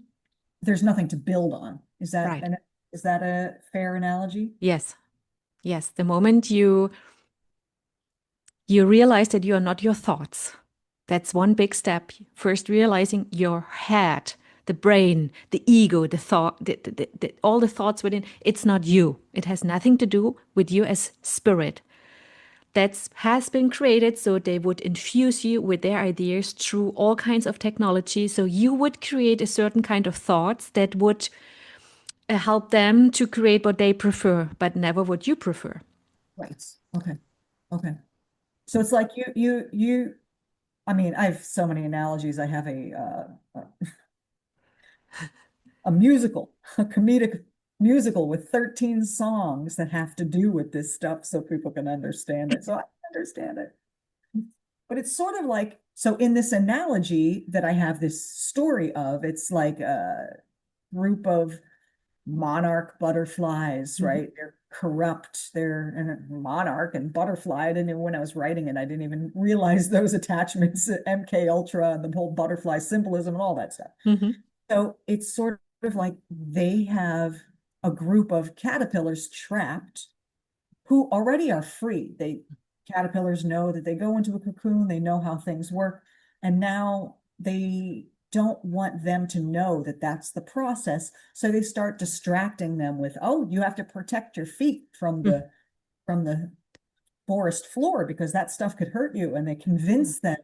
there's nothing to build on. Right. Is that a fair analogy? Yes. Yes. The moment you realize that you are not your thoughts, that's one big step. First, realizing your head, the brain, the ego, the thought, all the thoughts within, it's not you. It has nothing to do with you as spirit. That has been created so they would infuse you with their ideas through all kinds of technology. So you would create a certain kind of thoughts that would help them to create what they prefer, but never what you prefer. Right. Okay. Okay. So it's like I mean, I have so many analogies. I have a musical, a comedic musical with 13 songs that have to do with this stuff so people can understand it. So I understand it. But it's sort of like, so in this analogy that I have this story of, it's like a group of monarch butterflies, Mhm. right? They're corrupt. They're and a monarch and butterfly. I didn't even, when I was writing it, I didn't even realize those attachments, MK Ultra and the whole butterfly symbolism and all that stuff. Mhm. So it's sort of like they have a group of caterpillars trapped who already are free. Caterpillars know that they go into a cocoon, they know how things work, and now they don't want them to know that that's the process. So they start distracting them with, oh, you have to protect your feet Mhm. from the forest floor because that stuff could hurt you. And they Mhm. convince them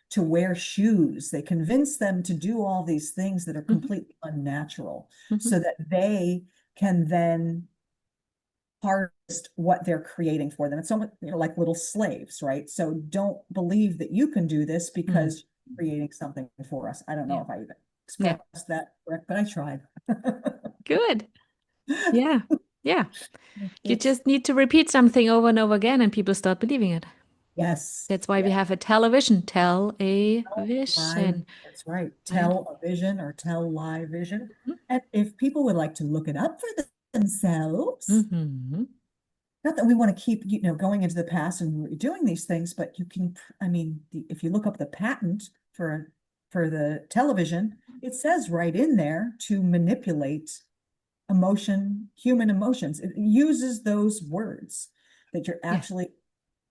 to wear shoes. They convince them to do all these things that are Mhm. completely unnatural Mhm. so that they can then harvest what they're creating for them. It's almost, like little slaves, right? So don't believe that you can do this Mhm. because you're creating something for us. I don't know Yeah. if I even Yeah. expressed that correct, but I tried. Good. Yeah. Yeah. You just need to repeat something over and over again and people start believing it. Yes. That's why we Yeah. have a television, tell a Live. vision, That's right. right? Tell a vision or tell live vision. Mhm. And if people would like to look it up for themselves, Mhm. not that we want to keep, going into the past and doing these things, but you can, I mean, if you look up the patent for the television, it says right in there to manipulate human emotions. It uses those words that you're Yes, actually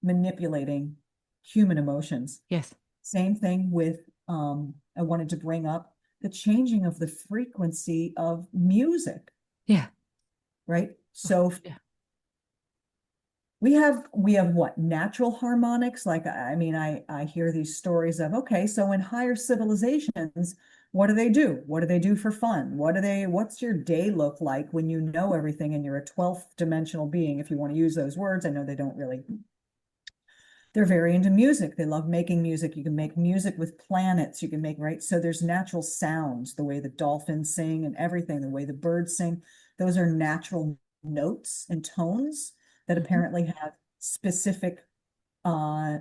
manipulating human emotions. yes, Same thing with, I wanted to bring up the changing of the frequency of music, yeah, right? of So course, yeah, we have what, natural harmonics? Like, I mean, I hear these stories of, okay, so in higher civilizations, what do they do? What do they do for fun? What's your day look like when you know everything and you're a 12th dimensional being, if you want to use those words? I know they don't really, they're very into music. They love making music. You can make music with planets. You can make, right? So there's natural sounds, the way the dolphins sing and everything, the way the birds sing. Those are natural notes and tones that hmm apparently have specific uh,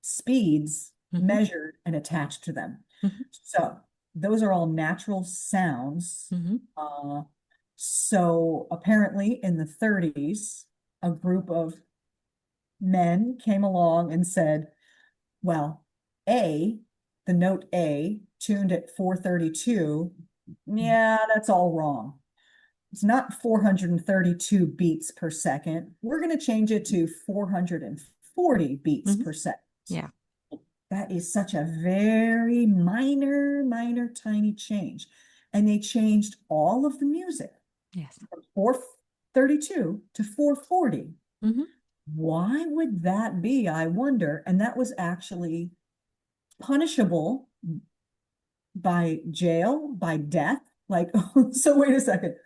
speeds hmm measured and attached to them. hmm So those are all natural sounds. hmm Uh, so apparently in the 30s, a group of men came along and said, well, A, the note A tuned at 432, yeah, that's all wrong. It's not 432 beats per second. We're going to change it to 440 beats hmm per second. yeah, That is such a very minor, minor, tiny change. And they changed all of the music yes, from 432 to 440. hmm Why would that be? I wonder. And that was actually punishable by jail, by death. Like, so wait a second.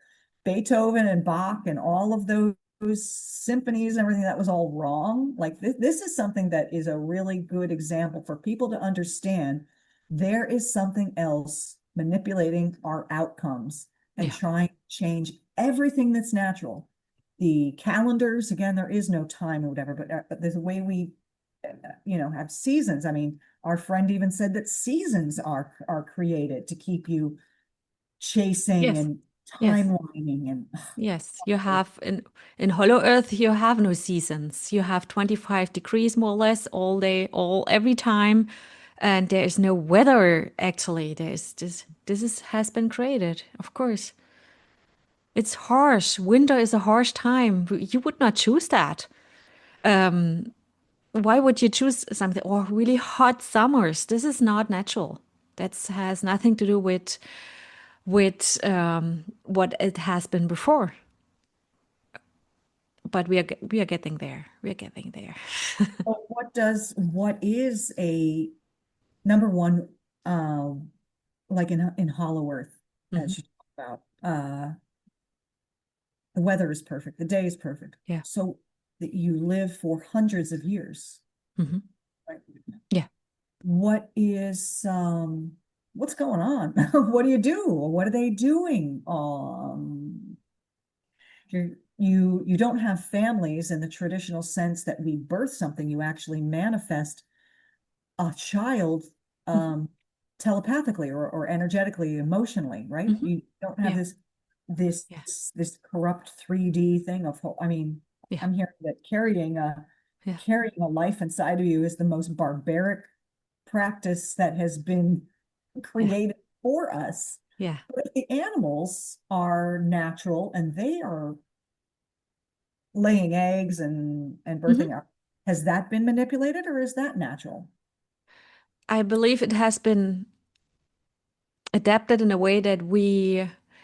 Beethoven and Bach and all of those symphonies and everything, that was all wrong. Like this is something that is a really good example for people to understand. There is something else manipulating our outcomes and yeah, trying to change everything that's natural. The calendars, again, there is no time or whatever, but there's a way we, have seasons. I mean, our friend even said that seasons are created to keep you chasing yes, and yes. timelining and Yes, you have in Hollow Earth, you have no seasons. You have 25 degrees more or less all day, all every time, and there is no weather actually. There's this is has been created, of course. It's harsh. Winter is a harsh time. You would not choose that. Why would you choose something or really hot summers? This is not natural. That has nothing to do with what it has been before. But we are getting there. We are getting there. but what is a number one, like in Hollow Earth, hmm as you talk about, the weather is perfect, the day is perfect, Yeah. so that you live for hundreds of years, hmm right? Yeah. What's going on? What do you do? What are they doing? You don't have families in the traditional sense that we birth something. You actually manifest a child, hmm um, telepathically or energetically, emotionally, right? hmm You don't have Yeah. this Yeah. this corrupt 3D thing of, I mean, Yeah. I'm hearing that Yeah. carrying a life inside of you is the most barbaric practice that has been Yeah. created for us. Yeah. But the animals are natural and they are laying eggs and hmm birthing up. Has that been manipulated or is that natural? I believe it has been adapted in a way that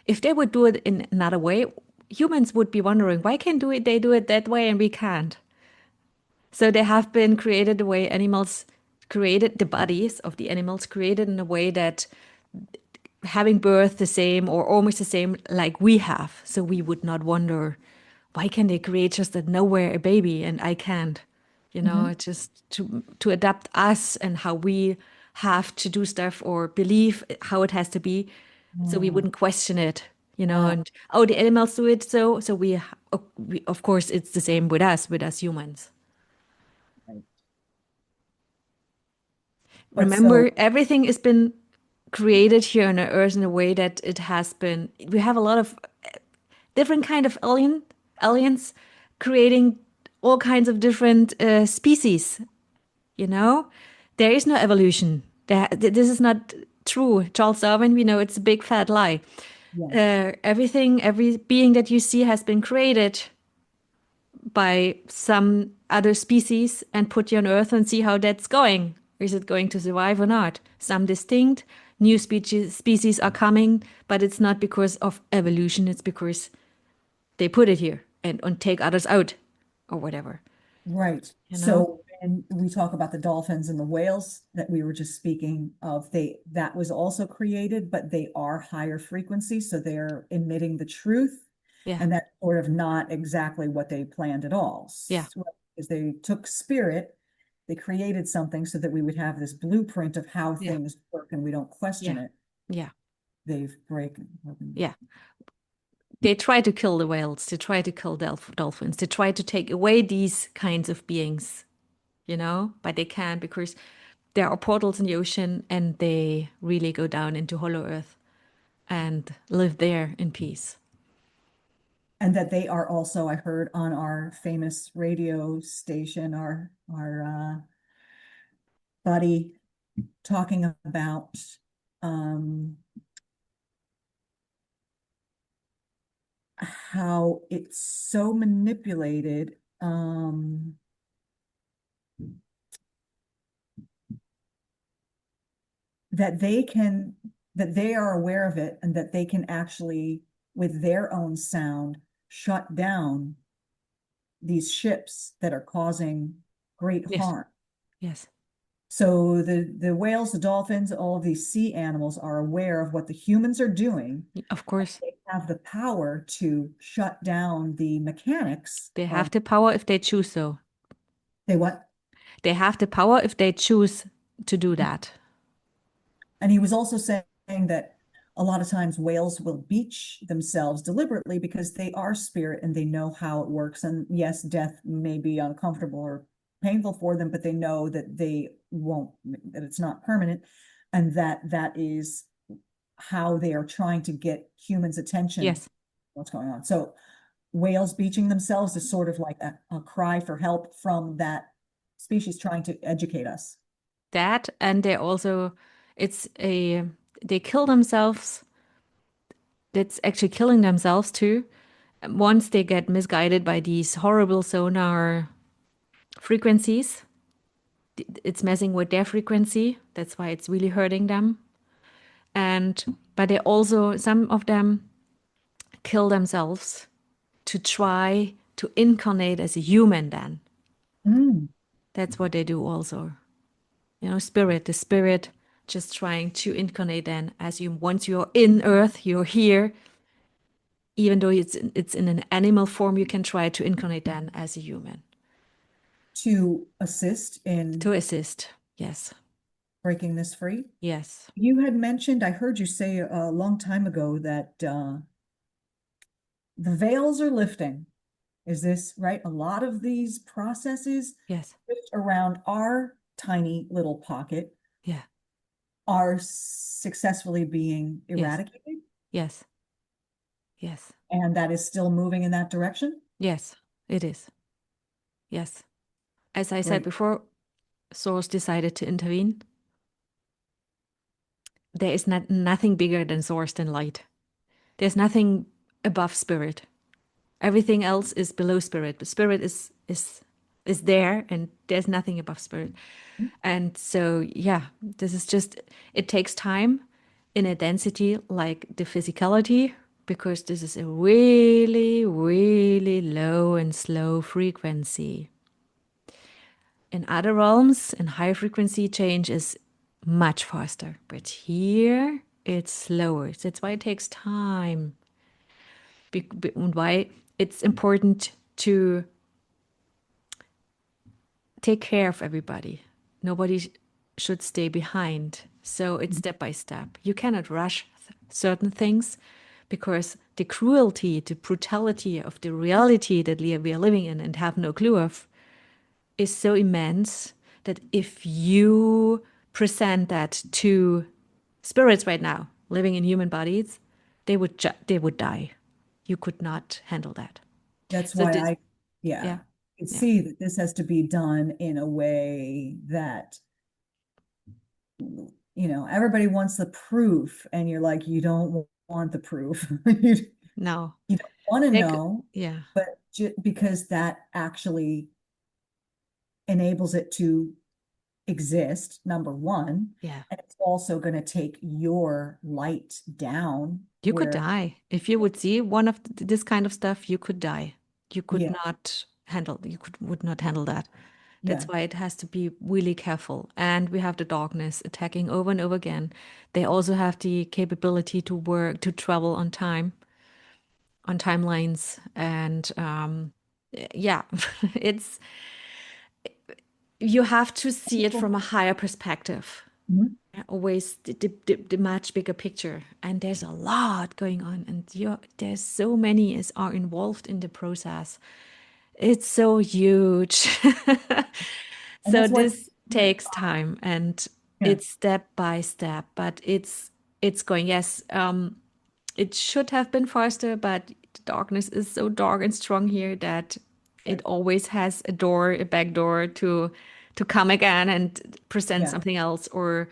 if they would do it in another way, humans would be wondering why can't do it? They do it that way and we can't. So they have been created the way animals created the bodies of the animals created in a way that having birth the same or almost the same like we have. So we would not wonder why can they create just at nowhere a baby and I can't? Mhm. It's just to adapt us and how we have to do stuff or believe how it has to be, so we Mm. wouldn't question it. Ah, And oh, the animals do it, so we of course it's the same with us humans. right. But Remember, so, everything has been created here on Earth in a way that it has been. We have a lot of different kind of aliens creating all kinds of different species. You know, there is no evolution. This is not true. Charles Darwin, we know it's a big fat lie. yes, Everything, every being that you see has been created by some other species and put you on Earth and see how that's going. Is it going to survive or not? Some distinct new species are coming, but it's not because of evolution. It's because they put it here and take others out or whatever. right. You know? So when we talk about the dolphins and the whales that we were just speaking of, that was also created, but they are higher frequency, so they're emitting the truth. Yeah. And that's sort of not exactly what they planned at all. Yeah. Because they took spirit, they created something so that we would have this blueprint of how Yeah. things work and we don't question Yeah. it. Yeah. They've broken. Yeah. They try to kill the whales. They try to kill dolphins. They try to take away these kinds of beings, you know, but they can't because there are portals in the ocean and they really go down into Hollow Earth and live there in peace. And that they are also, I heard on our famous radio station, our buddy talking about how it's so manipulated, that they are aware of it and that they can actually, with their own sound, shut down these ships that are causing great Yes. harm. Yes. So the whales, the dolphins, all of these sea animals are aware of what the humans are doing. Of course. They have the power to shut down the mechanics They have of, the power if they choose so. they what? They have the power if they choose to do that. And he was also saying that a lot of times whales will beach themselves deliberately because they are spirit and they know how it works. And yes, death may be uncomfortable or painful for them, but they know that they won't, that it's not permanent, and that is how they are trying to get humans' attention. Yes. What's going on? So whales beaching themselves is sort of like a cry for help from that species trying to educate us. That and they also they kill themselves. That's actually killing themselves too. Once they get misguided by these horrible sonar frequencies, it's messing with their frequency. That's why it's really hurting them. And but they also some of them kill themselves to try to incarnate as a human then. Mm. That's what they do also. You know, the spirit just trying to incarnate then as you once you're in earth, you're here. Even though it's in an animal form, you can try to incarnate then as a human. To assist in To assist. Yes. breaking this free. Yes. You had mentioned, I heard you say a long time ago that the veils are lifting. Is this right? A lot of these processes Yes. around our tiny little pocket Yeah. are successfully being Yes. eradicated, Yes. Yes. and that is still moving in that direction. Yes. It is. Yes. As I said Great. before, Source decided to intervene. There is nothing bigger than Source than light. There's nothing above spirit. Everything else is below spirit. But spirit is there and there's nothing above spirit. And so yeah, this is just it takes time in a density like the physicality because this is a really, really low and slow frequency. In other realms, in high frequency change is much faster, but here it's slower. That's why it takes time. And why it's important to take care of everybody. Nobody should stay behind. So it's step by step. You cannot rush certain things because the cruelty, the brutality of the reality that we are living in and have no clue of is so immense that if you present that to spirits right now living in human bodies, they would die. You could not handle that. That's So why this, I, yeah, yeah, could yeah, see that this has to be done in a way that, everybody wants the proof, and you're like, you don't want the proof. You, no, you don't want to know, yeah, but because that actually enables it to exist, number one, yeah. and it's also going to take your light down You could where, die if you would see one of this kind of stuff. You could die. You could yeah, not handle. You could would not handle that. That's yeah, why it has to be really careful. And we have the darkness attacking over and over again. They also have the capability to work, to travel on time, on timelines. And yeah, it's, you have to see it from a higher perspective. mhm, Always the much bigger picture. And there's a lot going on. And there's so many as are involved in the process. It's so huge. and So that's why, this takes time and yeah, it's step by step, but it's going, yes, it should have been faster, but the darkness is so dark and strong here that it right, always has a door, a back door to come again and present yeah, something else. Or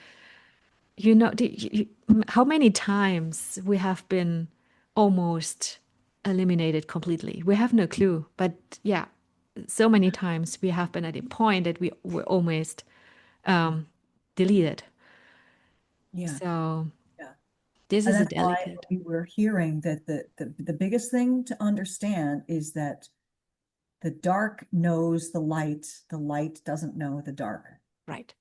how many times we have been almost eliminated completely. We have no clue, but yeah, so many times we have been at a point that we were almost deleted. yeah, So yeah. this And is a that's why delicate, we were hearing that the biggest thing to understand is that the dark knows the light doesn't know the dark. right?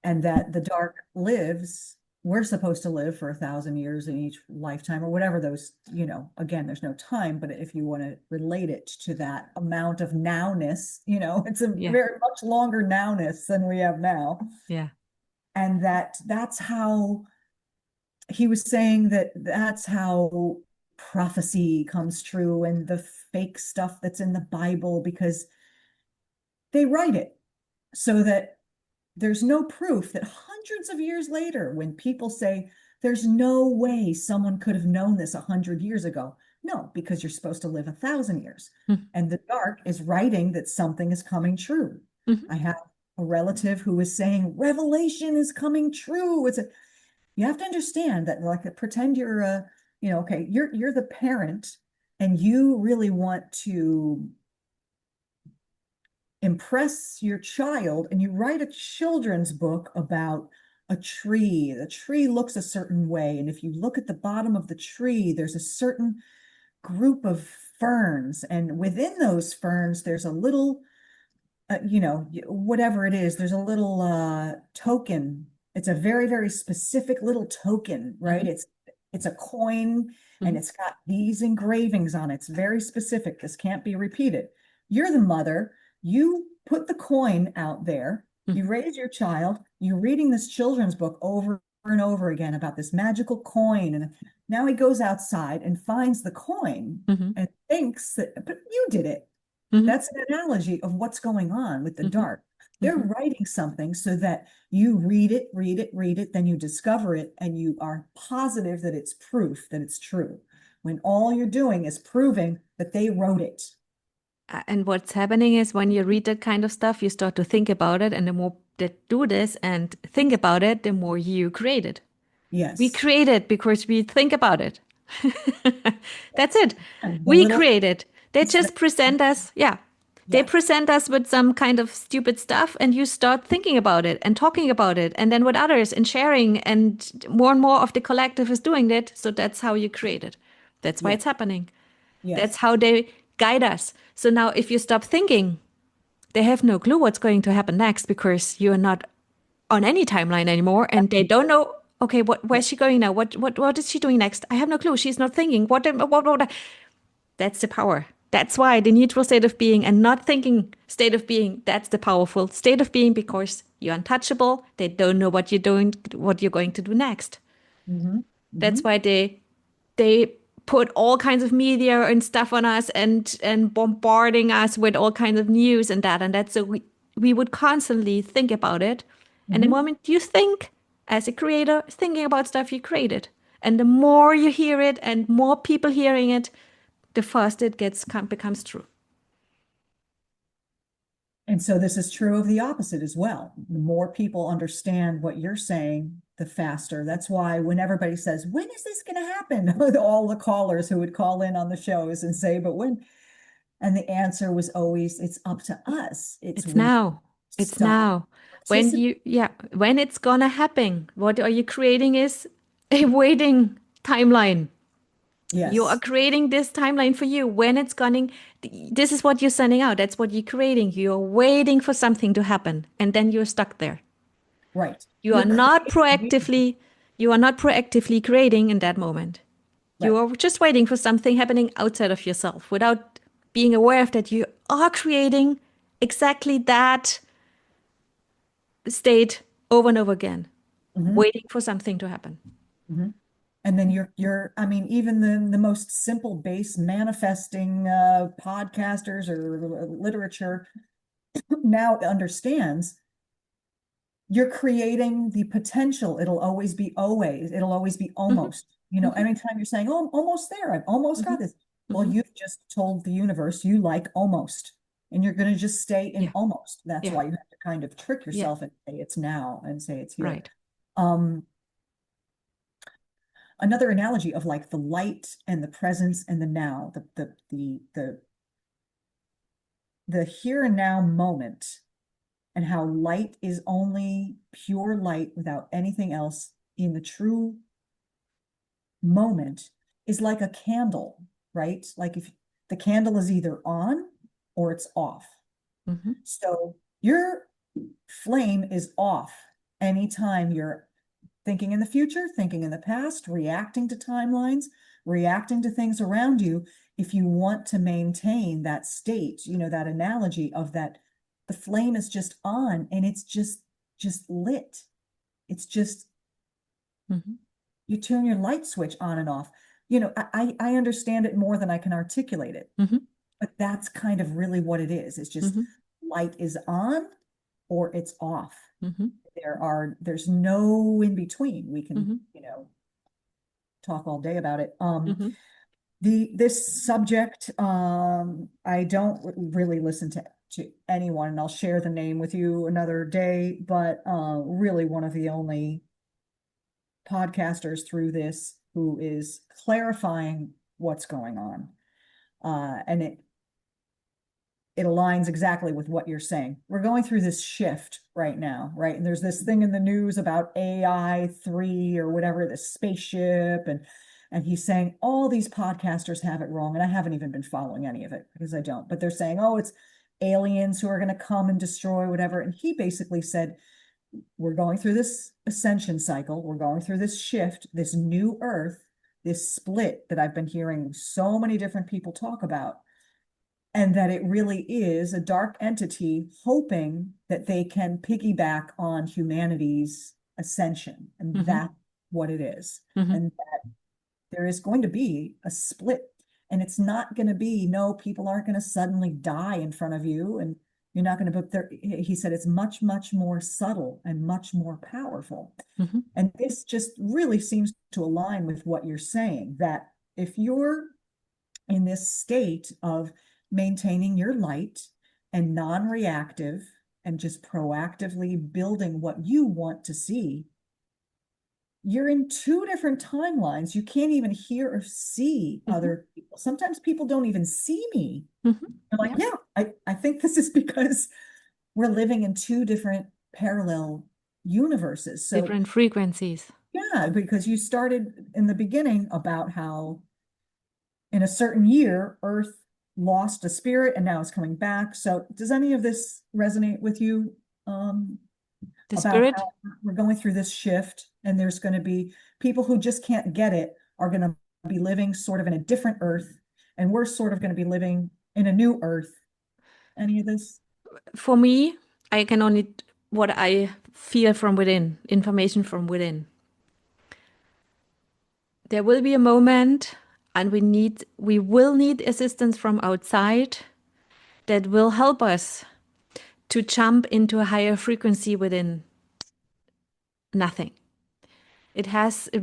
And that the dark lives, we're supposed to live for 1,000 years in each lifetime or whatever those, again, there's no time, but if you want to relate it to that amount of nowness, it's a Yeah, very much longer nowness than we have now. yeah. And that's how he was saying that that's how prophecy comes true and the fake stuff that's in the Bible, because they write it so that there's no proof that hundreds of years later, when people say there's no way someone could have known this 100 years ago. No, because you're supposed to live 1,000 years. Mm-hmm. And the dark is writing that something is coming true. I have a relative who is saying revelation is coming true. You have to understand that, like, pretend you're okay, you're the parent and you really want to impress your child, and you write a children's book about a tree. The tree looks a certain way, and if you look at the bottom of the tree, there's a certain group of ferns, and within those ferns there's a little whatever it is, there's a little token. It's a very, very specific little token, right? Mm-hmm. It's a coin, and Mm-hmm. it's got these engravings on it. It's very specific. This can't be repeated. You're the mother. You put the coin out there. You raise your child. You're reading this children's book over and over again about this magical coin. And now he goes outside and finds the coin Mm-hmm. and thinks that, but you did it. Mm-hmm. That's an analogy of what's going on with the Mm-hmm. dark. They're Mm-hmm. writing something so that you read it, read it, read it, then you discover it, and you are positive that it's proof that it's true. When all you're doing is proving that they wrote it. And what's happening is when you read that kind of stuff, you start to think about it. And the more that do this and think about it, the more you create it. We Yes. create it because we think about it. That's it. And the We little create it. They things that, just present us, yeah. They yeah, present us with some kind of stupid stuff, and you start thinking about it and talking about it, and then with others and sharing, and more of the collective is doing that. So that's how you create it. That's why yeah, it's happening. That's yes, how they guide us. So now, if you stop thinking, they have no clue what's going to happen next because you're not on any timeline anymore, and they don't know. Okay, yeah, where's she going now? What is she doing next? I have no clue. She's not thinking. What? That's the power. That's why the neutral state of being and not thinking state of being, that's the powerful state of being because you're untouchable. They don't know what you're doing, what you're going to do next. hmm That's hmm why they put all kinds of media and stuff on us and bombarding us with all kinds of news and that. So we would constantly think about it And the Mhm. moment you think, as a creator, thinking about stuff you created, and the more you hear it and more people hearing it, the faster it becomes true. And so this is true of the opposite as well. The more people understand what you're saying, the faster. That's why when everybody says, when is this going to happen? With all the callers who would call in on the shows and say, but when? And the answer was always, it's up to us. It's It's we now. It's stop now. participating. When it's gonna happen, what are you creating is a waiting timeline. You are Yes, creating this timeline for you. When it's going, this is what you're sending out. That's what you're creating. You're waiting for something to happen, and then you're stuck there. right. You are You're not creating. proactively, you are not proactively creating in that moment. You Right. are just waiting for something happening outside of yourself without being aware of that you are creating exactly that state over and over again, Mhm, waiting for something to happen. mhm. And then I mean, even the most simple base manifesting podcasters or literature now understands you're creating the potential. It'll always be Hmm. almost. Hmm. Anytime you're saying, oh, I'm almost there, I've almost got Hmm. this. Well, Hmm. you've just told the universe you like almost, and you're going to just stay in Yeah, almost. That's yeah, why you have to kind of trick yeah, yourself and say it's now and say it's here. right. Um, Another analogy of like the light and the presence and the now, the here and now moment, and how light is only pure light without anything else in the true moment, is like a candle, right? Like if the candle is either on or it's off. Hmm. So your flame is off anytime you're thinking in the future, thinking in the past, reacting to timelines, reacting to things around you. If you want to maintain that state, that analogy of that, the flame is just on and it's just lit. It's just, Hmm. you turn your light switch on and off. I understand it more than I can articulate it, Hmm. but that's kind of really what it is. It's just Hmm. light is on or it's off. Hmm. There's no in between. We can, Hmm. talk all day about it. Hmm. This subject, I don't really listen to anyone, and I'll share the name with you another day, but really one of the only podcasters through this who is clarifying what's going on. And it aligns exactly with what you're saying. We're going through this shift right now, right? And there's this thing in the news about AI 3 or whatever, the spaceship, and he's saying all these podcasters have it wrong. And I haven't even been following any of it because I don't, but they're saying, oh, it's aliens who are going to come and destroy whatever. And he basically said, we're going through this ascension cycle, we're going through this shift, this new earth, this split that I've been hearing so many different people talk about, and that it really is a dark entity hoping that they can piggyback on humanity's ascension. And Hmm. that's what it is. Hmm. And that there is going to be a split. And it's not going to be, no, people aren't going to suddenly die in front of you. And you're not going to, but there, he said it's much, much more subtle and much more powerful. Hmm. And this just really seems to align with what you're saying, that if you're in this state of maintaining your light and non-reactive and just proactively building what you want to see, you're in two different timelines. You can't even hear or see Hmm. other people. Sometimes people don't even see me. Hmm. I'm like, Yeah, yeah, I think this is because we're living in two different parallel universes. So different frequencies. yeah, because you started in the beginning about how in a certain year, Earth lost a spirit and now it's coming back. So does any of this resonate with you, um, The about spirit, how we're going through this shift and there's going to be people who just can't get it are going to be living sort of in a different Earth, and we're sort of going to be living in a new Earth? Any of this? for me, I can only what I feel from within, information from within. There will be a moment, and we will need assistance from outside that will help us to jump into a higher frequency within. Nothing. It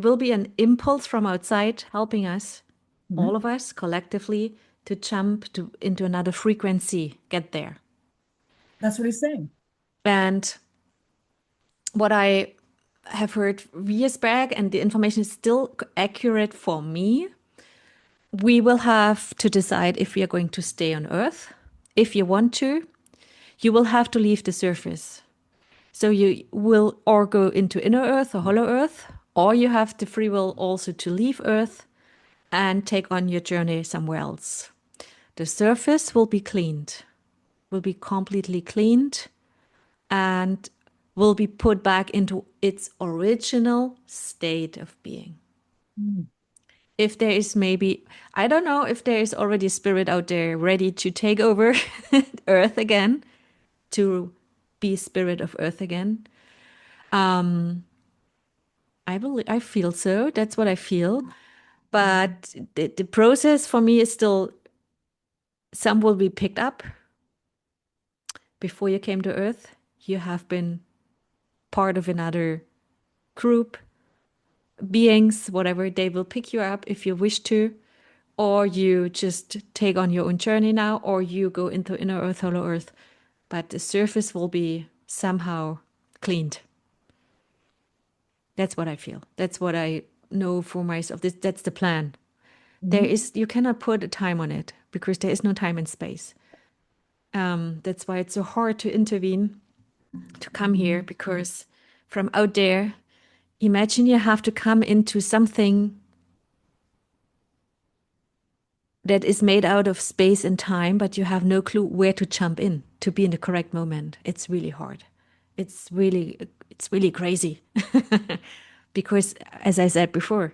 will be an impulse from outside helping us, Mhm. all of us collectively, to jump into another frequency, get there. That's what he's saying. And what I have heard years back, and the information is still accurate for me, we will have to decide if we are going to stay on Earth. If you want to, you will have to leave the surface. So you will or go into inner Earth or hollow Earth, or you have the free will also to leave Earth and take on your journey somewhere else. The surface will be cleaned, will be completely cleaned, and will be put back into its original state of being. Mm. If there is maybe, I don't know if there is already a spirit out there ready to take over Earth again, to be spirit of Earth again. I feel so. That's what I feel. But the process for me is still, some will be picked up before you came to Earth. You have been part of another group, beings, whatever. They will pick you up if you wish to, or you just take on your own journey now, or you go into inner Earth, hollow Earth. But the surface will be somehow cleaned. That's what I feel. That's what I know for myself. That's the plan. Mhm. You cannot put a time on it because there is no time and space. That's why it's so hard to intervene, to come here, because from out there, imagine you have to come into something that is made out of space and time, but you have no clue where to jump in to be in the correct moment. It's really hard. It's really crazy. Because, as I said before,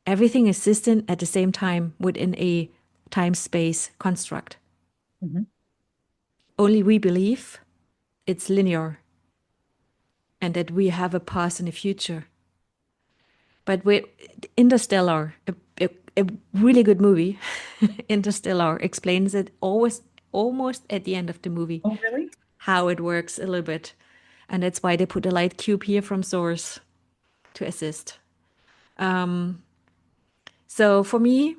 everything is existent at the same time within a time-space construct. Mhm. Only we believe it's linear and that we have a past and a future. But with Interstellar, a really good movie, Interstellar explains it always almost at the end of the movie Oh, really? how it works a little bit. And that's why they put a light cube here from source to assist. So for me,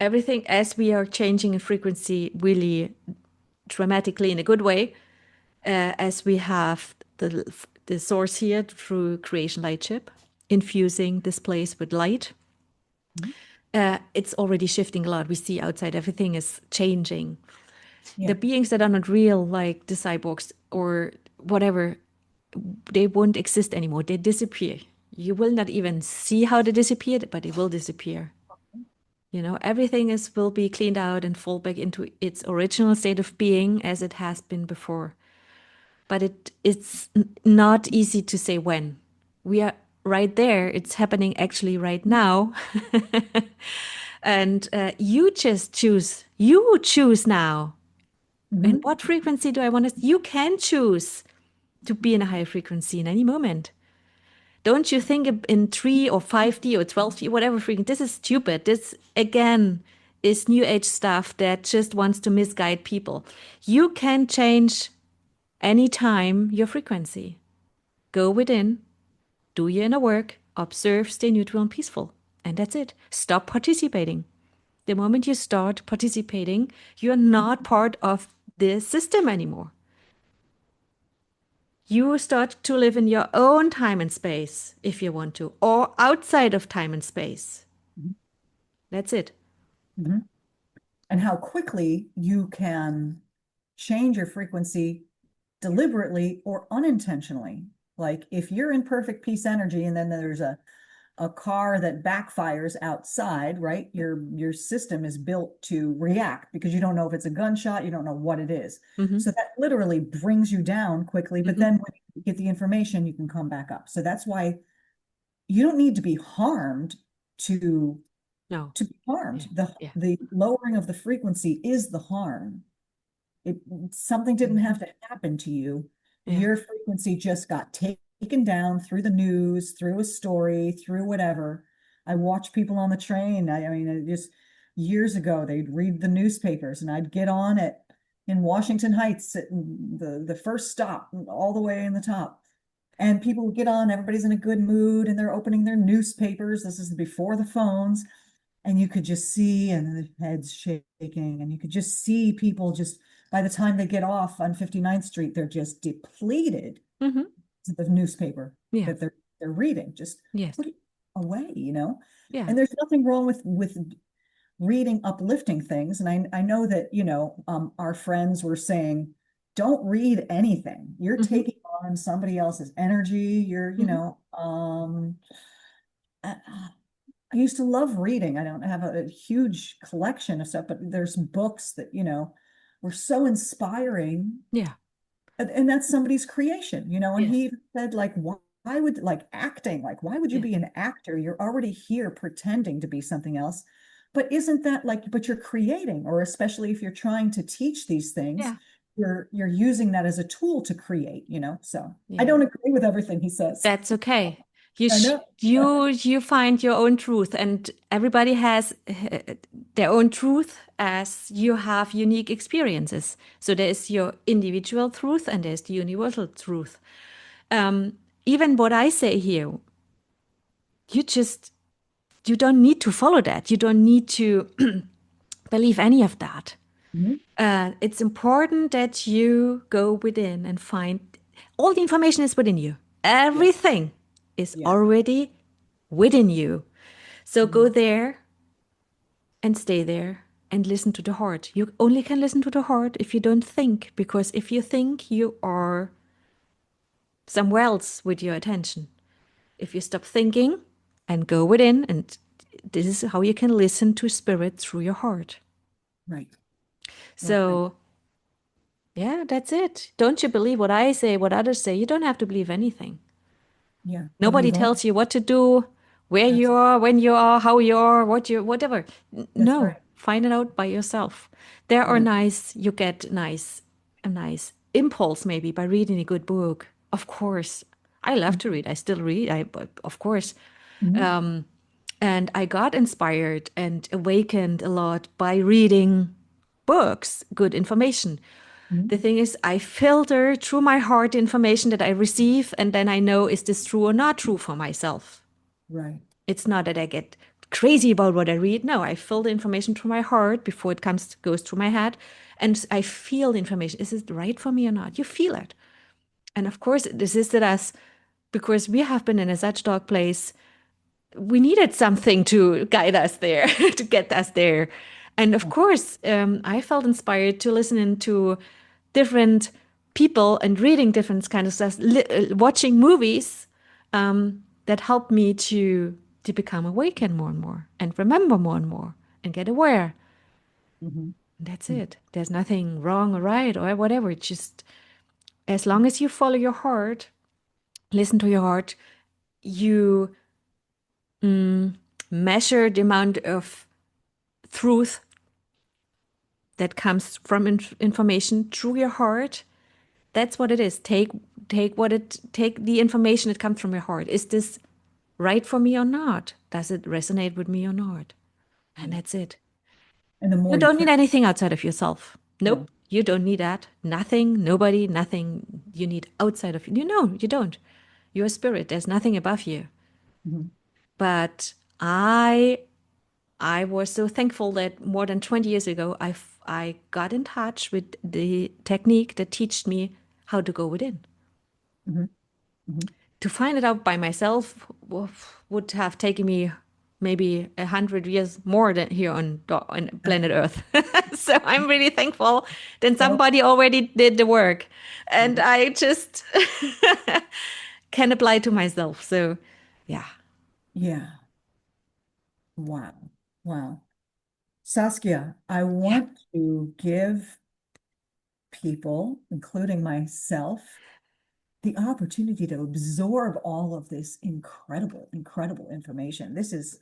everything as we are changing in frequency really dramatically in a good way, as we have the source here through creation light chip, infusing this place with light. Mhm. It's already shifting a lot. We see outside everything is changing. Yeah. The beings that are not real, like the cyborgs or whatever, they won't exist anymore. They disappear. You will not even see how they disappeared, but they will disappear. You know, everything will be cleaned out and fall back into its original state of being as it has been before. But it's not easy to say when. We are right there. It's happening actually right now. And you just choose. You choose now. Mhm. And what frequency do I want to? You can choose to be in a higher frequency in any moment. Don't you think in 3 or 5D or 12D, whatever frequency? This is stupid. This, again, is new age stuff that just wants to misguide people. You can change anytime your frequency. Go within, do your inner work, observe, stay neutral and peaceful. And that's it. Stop participating. The moment you start participating, you're not part of the system anymore. You start to live in your own time and space if you want to, or outside of time and space. Mhm. That's it. Mhm. And how quickly you can change your frequency deliberately or unintentionally. Like if you're in perfect peace energy and then there's a car that backfires outside, right? Your system is built to react because you don't know if it's a gunshot, you don't know what it is. Mm-hmm. So that literally brings you down quickly, but Mm-hmm. then when you get the information, you can come back up. So that's why you don't need to be harmed to No. to be harmed. Yeah. The Yeah. the lowering of the frequency is the harm. It something didn't have to happen to you. Yeah. Your frequency just got taken down through the news, through a story, through whatever. I watch people on the train. I mean, it just years ago, they'd read the newspapers, and I'd get on it in Washington Heights at the first stop, all the way in the top. And people would get on, everybody's in a good mood and they're opening their newspapers. This is before the phones. And you could just see, and the heads shaking, and you could just see people just, by the time they get off on 59th Street, they're just depleted Hmm. to the newspaper Yeah. that they're reading. Just Yes. put it away, you know? Yeah. And there's nothing wrong with reading uplifting things. And I know that, our friends were saying, don't read anything. You're Hmm. taking on somebody else's energy. You're, Hmm. I, I used to love reading. I don't have a huge collection of stuff, but there's books that, were so inspiring. Yeah. And that's somebody's creation, and Yes. he even said, like, why would, like, acting, like, why would you Yeah. be an actor? You're already here pretending to be something else. But isn't that like, but you're creating, or especially if you're trying to teach these things, Yeah. you're using that as a tool to create, So I Yeah. don't agree with everything he says. That's okay. I know. You find your own truth, and everybody has their own truth as you have unique experiences. So there is your individual truth and there's the universal truth. Even what I say here, you just you don't need to follow that. You don't need to believe any of that. Mhm. It's important that you go within and find all the information is within you. Yeah. Everything is Yeah. already within you. So go Mhm. there and stay there and listen to the heart. You only can listen to the heart if you don't think, because if you think, you are somewhere else with your attention. If you stop thinking and go within, and this is how you can listen to spirit through your heart. Right. Right. So, yeah, that's it. Don't you believe what I say, what others say? You don't have to believe anything. Yeah. Well, Nobody tells you what to do, where that's you are, when you are, how you are, whatever. that's No, right. find it out by yourself. There are Right. you get a nice impulse maybe by reading a good book. Of course, I love to read. I still read. But of course, Mhm. and I got inspired and awakened a lot by reading books, good information. The Mhm. thing is, I filter through my heart the information that I receive, and then I know is this true or not true for myself. Right. It's not that I get crazy about what I read. No, I fill the information through my heart before it goes through my head, and I feel the information. Is it right for me or not? You feel it, and of course, this is us because we have been in a such dark place. We needed something to guide us there, to get us there. And of course, I felt inspired to listen to different people and reading different kind of stuff, watching movies that helped me to become awakened more and more, and remember more and more, and get aware. Mhm. That's Mhm. it. There's nothing wrong or right or whatever. It's just as long as you follow your heart, listen to your heart, you measure the amount of truth that comes from information through your heart. That's what it is. Take the information that comes from your heart. Is this right for me or not? Does it resonate with me or not? And Yeah. that's it. And the You more you don't need practice, anything outside of yourself. no. Nope. You don't need that. Nothing, nobody, nothing you need outside of you. You know, you don't. You're a spirit. There's nothing above you. Mhm. But I was so thankful that more than 20 years ago, I got in touch with the technique that taught me how to go within. Mhm. Mhm. To find it out by myself would have taken me maybe 100 years more than here on planet Earth. So I'm really thankful that Well, somebody already did the work, and yeah. I just can apply to myself. So, yeah, Yeah. Wow. Wow. Saskia, I yeah, want to give people, including myself, the opportunity to absorb all of this incredible, incredible information. This is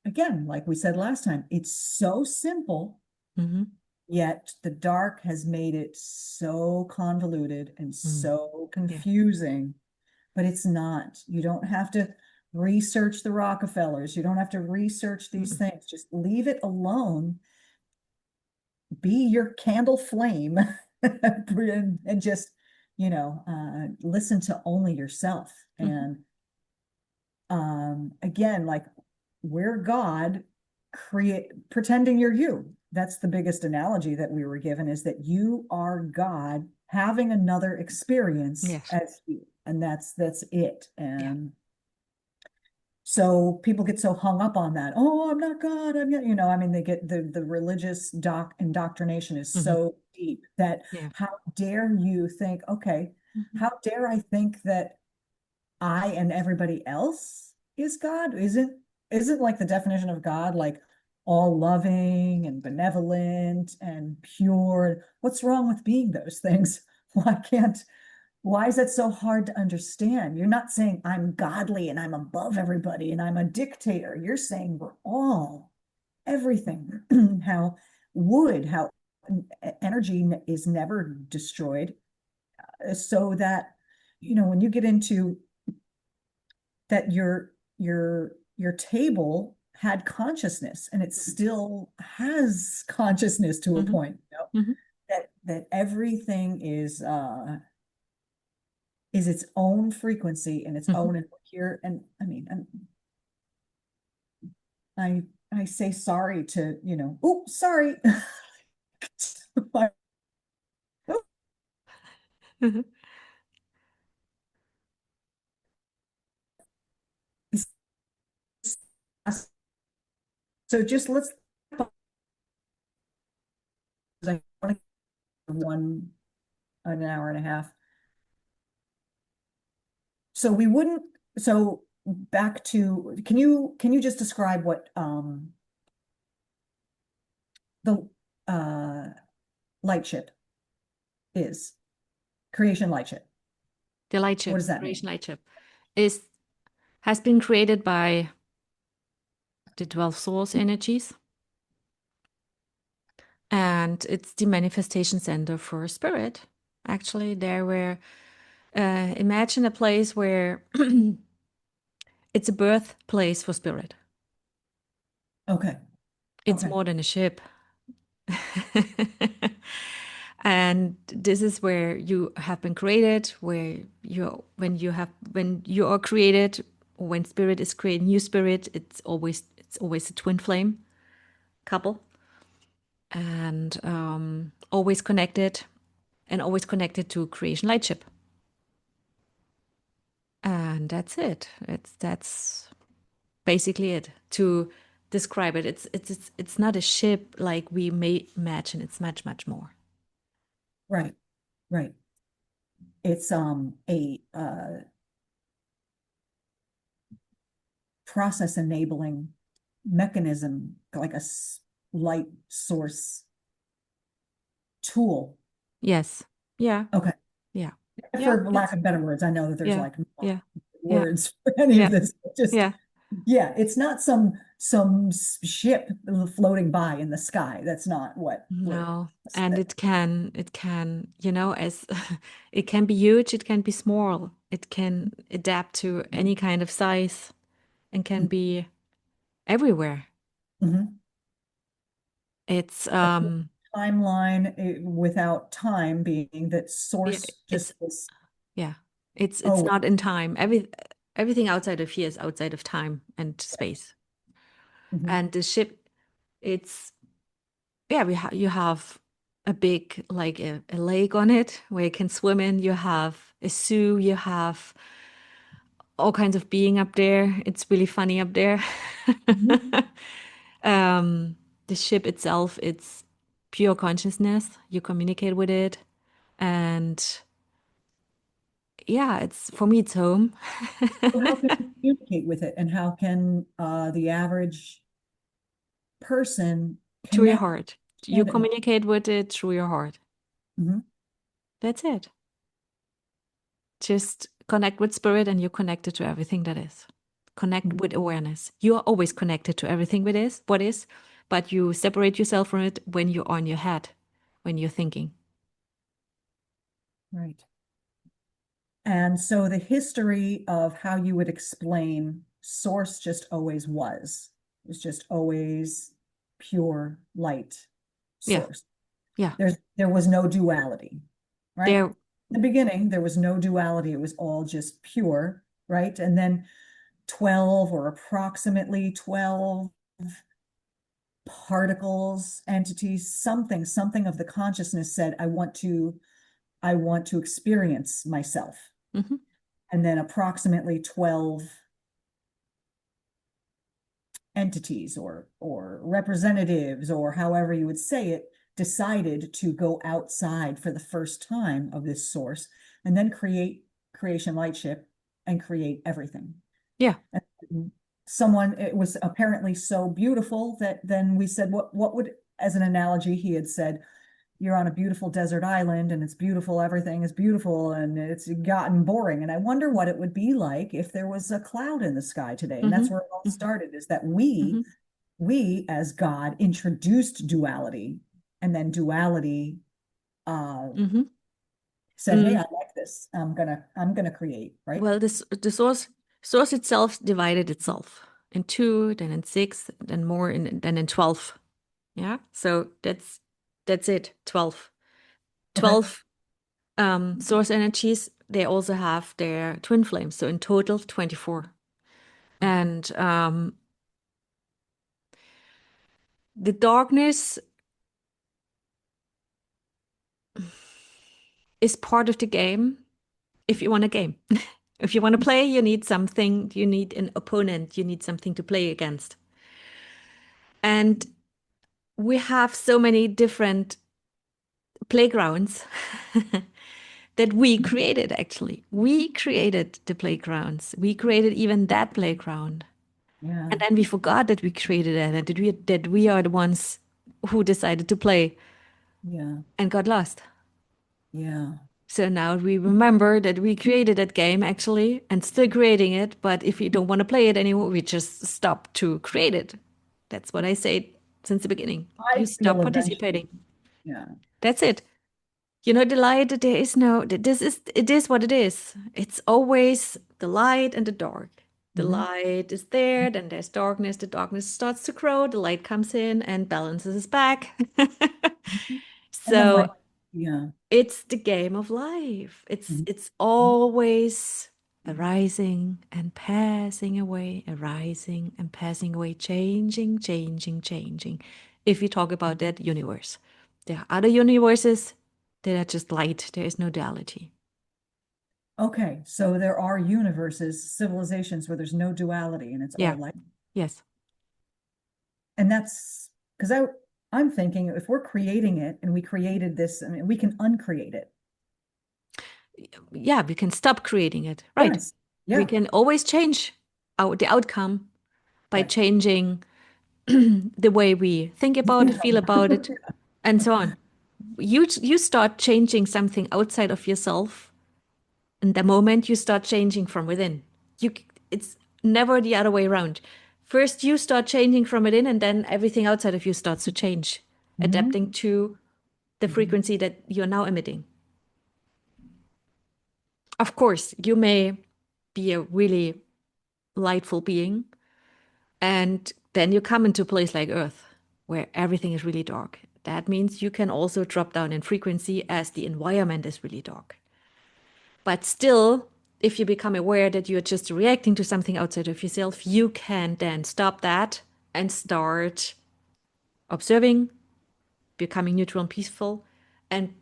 again, like we said last time, it's so simple, hmm, yet the dark has made it so convoluted and so yeah, confusing. But it's not. You don't have to research the Rockefellers. You don't have to research these mm, things. Just leave it alone. Be your candle flame and just, listen to only yourself. Mhm. And again, like we're God, pretending you're you. That's the biggest analogy that we were given, is that you are God having another experience Yes. as you, and that's it. Yeah. And so people get so hung up on that. Oh, I'm not God. I'm not, I mean, they get the religious indoctrination is Hmm. so deep that Yeah. how dare you think, okay, Hmm. how dare I think that I and everybody else is God? Isn't like the definition of God like all loving and benevolent and pure? What's wrong with being those things? Why can't why is that so hard to understand? You're not saying I'm godly and I'm above everybody and I'm a dictator. You're saying we're all everything. How energy is never destroyed, so that when you get into that, your table had consciousness and it still has consciousness to a Hmm. point, Hmm. that everything is its own frequency and its Hmm. own, and here. And I mean, I say sorry to, oh, sorry. So just let's, I want to one an hour and a half. So we wouldn't, so back to, can you just describe what the uh light ship is? Creation light ship. The light What chip, does that mean? creation light chip, is has been created by the 12 source energies, and it's the manifestation center for spirit. Actually, there where imagine a place where it's a birthplace for spirit. Okay. It's Okay. more than a ship. And this is where you have been created, where when you are created, or when spirit is created, new spirit, it's always a twin flame couple, and always connected, and always connected to creation lightship. And that's it. That's basically it to describe it. It's not a ship like we may imagine. It's much, much more. Right. Right. It's a process enabling mechanism, like a light source tool. Yes. Yeah. Okay. Yeah. Yeah. For lack of better words, I know that there's Yeah. like Yeah. Yeah. words for any Yeah. of this. Just, Yeah. yeah, it's not some ship floating by in the sky. That's not what we're No. And as it can be huge, it can be small. It can adapt to any kind of size and can be everywhere. Mhm. It's A timeline, without time being that yeah, source it's just is. yeah. It's Oh, not in time. Everything outside of here is outside of time and space. mhm. And the ship, it's yeah, you have a big like a lake on it where you can swim in. You have a zoo. You have all kinds of being up there. It's really funny up there. Mhm. The ship itself, it's pure consciousness. You communicate with it, and yeah, it's for me, it's home. So how can you communicate with it, and how can the average person Through your connect heart. You and it? communicate with it through your heart. Mhm. That's it. Just connect with spirit and you're connected to everything that is. Connect Mhm. with awareness. You are always connected to everything what is, but you separate yourself from it when you're on your head, when you're thinking. Right. And so the history of how you would explain source just always was. It's just always pure light Yeah, source. Yeah. There was no duality, right? There. In the beginning, there was no duality. It was all just pure, right? And then 12 or approximately 12 particles, entities, something of the consciousness said, I want to experience myself. Mhm. And then approximately 12 entities or representatives, or however you would say it, decided to go outside for the first time of this source and then create Creation Lightship and create everything. Yeah. And someone, it was apparently so beautiful that then we said, what would, as an analogy, he had said, you're on a beautiful desert island and it's beautiful, everything is beautiful, and it's gotten boring. And I wonder what it would be like if there was a cloud in the sky today. And that's Mhm. where it all Mhm. started, is that Mhm. we as God introduced duality, and then duality Mhm. said, hey, I Mm. like this. I'm gonna create, right? Well, this the source itself divided itself in two, then in six, then more in then in 12. Yeah. So that's it. 12. Okay. 12 source energies. They also have their twin flames. So in total, 24. And the darkness is part of the game if you want a game. If you want to play, you need something, you need an opponent, you need something to play against. And we have so many different playgrounds that we created, actually. We created the playgrounds. We created even that playground. Yeah, And then we forgot that we created it and that we are the ones who decided to play yeah, and got lost. yeah. So now we remember that we created that game actually and still creating it. But if you don't want to play it anymore, we just stop to create it. That's what I say since the beginning. You I stop feel eventually, participating. yeah. That's it. You know, the light, there is no, it is what it is. It's always the light and the dark. The Mhm. light is there, then there's darkness. The darkness starts to grow, the light comes in and balances us back. And then So like, yeah. it's the game of life. Mhm. It's always arising and passing away, arising and passing away, changing, changing, changing. If you talk about that universe, there are other universes that are just light. There is no duality. Okay, so there are universes, civilizations where there's no duality and it's Yeah. all light. Yes. And that's because I'm thinking if we're creating it and we created this, I mean, we can uncreate it. Yeah, we can stop creating it. Right. Yes. We Yeah. can always change the outcome by Right. changing the way we think about it, feel about it, and so on. You start changing something outside of yourself, and the moment you start changing from within, you it's never the other way around. First, you start changing from within, and then everything outside of you starts to change, Mhm. adapting to the Mhm. frequency that you're now emitting. Of course, you may be a really lightful being, and then you come into a place like Earth, where everything is really dark. That means you can also drop down in frequency as the environment is really dark. But still, if you become aware that you're just reacting to something outside of yourself, you can then stop that and start observing, becoming neutral and peaceful, and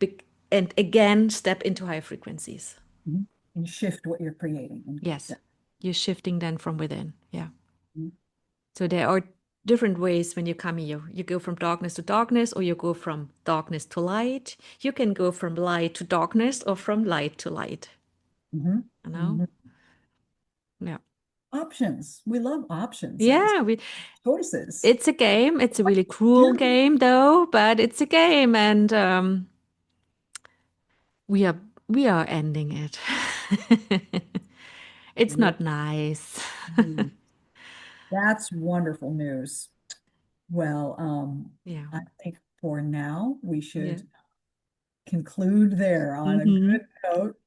again step into higher frequencies. Mhm. And shift what you're creating. And Yes, yeah. you're shifting then from within. Yeah. Mhm. So there are different ways when you come here. You go from darkness to darkness, or you go from darkness to light. You can go from light to darkness, or from light to light. Mhm. You know? Mhm. Yeah. Options. We love options in this. Yeah. Choices. It's a game. It's a really cruel Do. game, though, but it's a game, and we are we are ending it. It's Really. not nice. That's wonderful news. Well, Yeah. I think for now we Yeah. should conclude there on a Hmm. good note.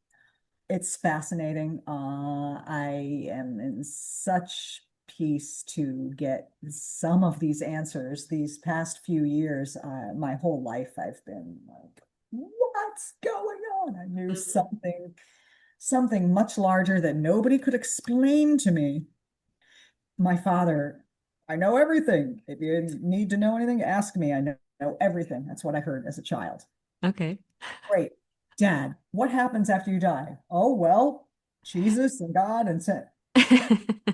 It's fascinating. I am in such piece to get some of these answers. These past few years, my whole life, I've been like, what's going on? I knew something much larger that nobody could explain to me. My father, I know everything. If you need to know anything, ask me. I know everything. That's what I heard as a child. Okay. Great. Dad, what happens after you die? Oh, well, Jesus and God and sin.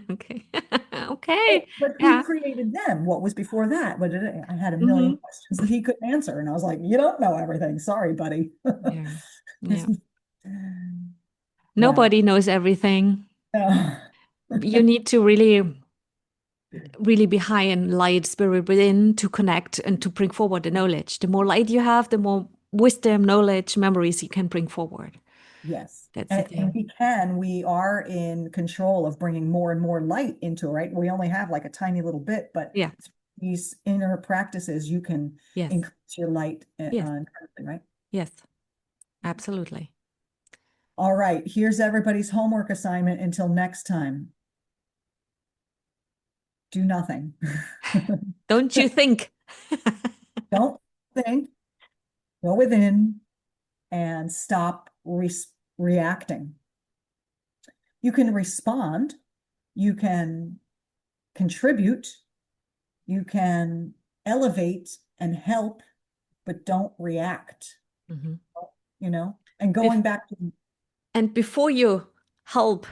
Okay. Okay. But who Yeah. created them? What was before that? I had a million Hmm. questions that he couldn't answer. And I was like, you don't know everything. Sorry, buddy. Yeah. Yeah. Yeah. Nobody knows everything. Yeah. You need to really be high in light spirit within to connect and to bring forward the knowledge. The more light you have, the more wisdom, knowledge, memories you can bring forward. Yes. That's the And thing. we are in control of bringing more and more light into it, right? We only have like a tiny little bit, but Yeah. these inner practices, you can Yes. increase your light, Yes. incredibly, right? Yes. Absolutely. All right, here's everybody's homework assignment until next time. Do nothing. Don't you think? Don't think, go within and stop reacting. You can respond, you can contribute, you can elevate and help, but don't react, Mhm. And If going back to, and before you help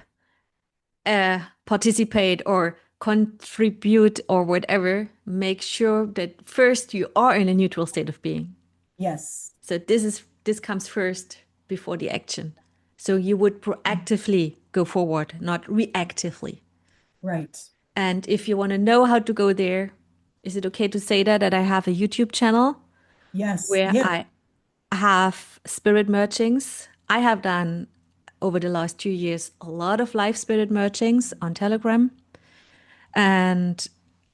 participate or contribute or whatever, make sure that first you are in a neutral state of being. yes, So this comes first before the action. So you would proactively go forward, not reactively. right. And if you want to know how to go there, is it okay to say that I have a YouTube channel Yes, where yes. I have spirit mergings? I have done over the last 2 years a lot of live spirit mergings on Telegram. And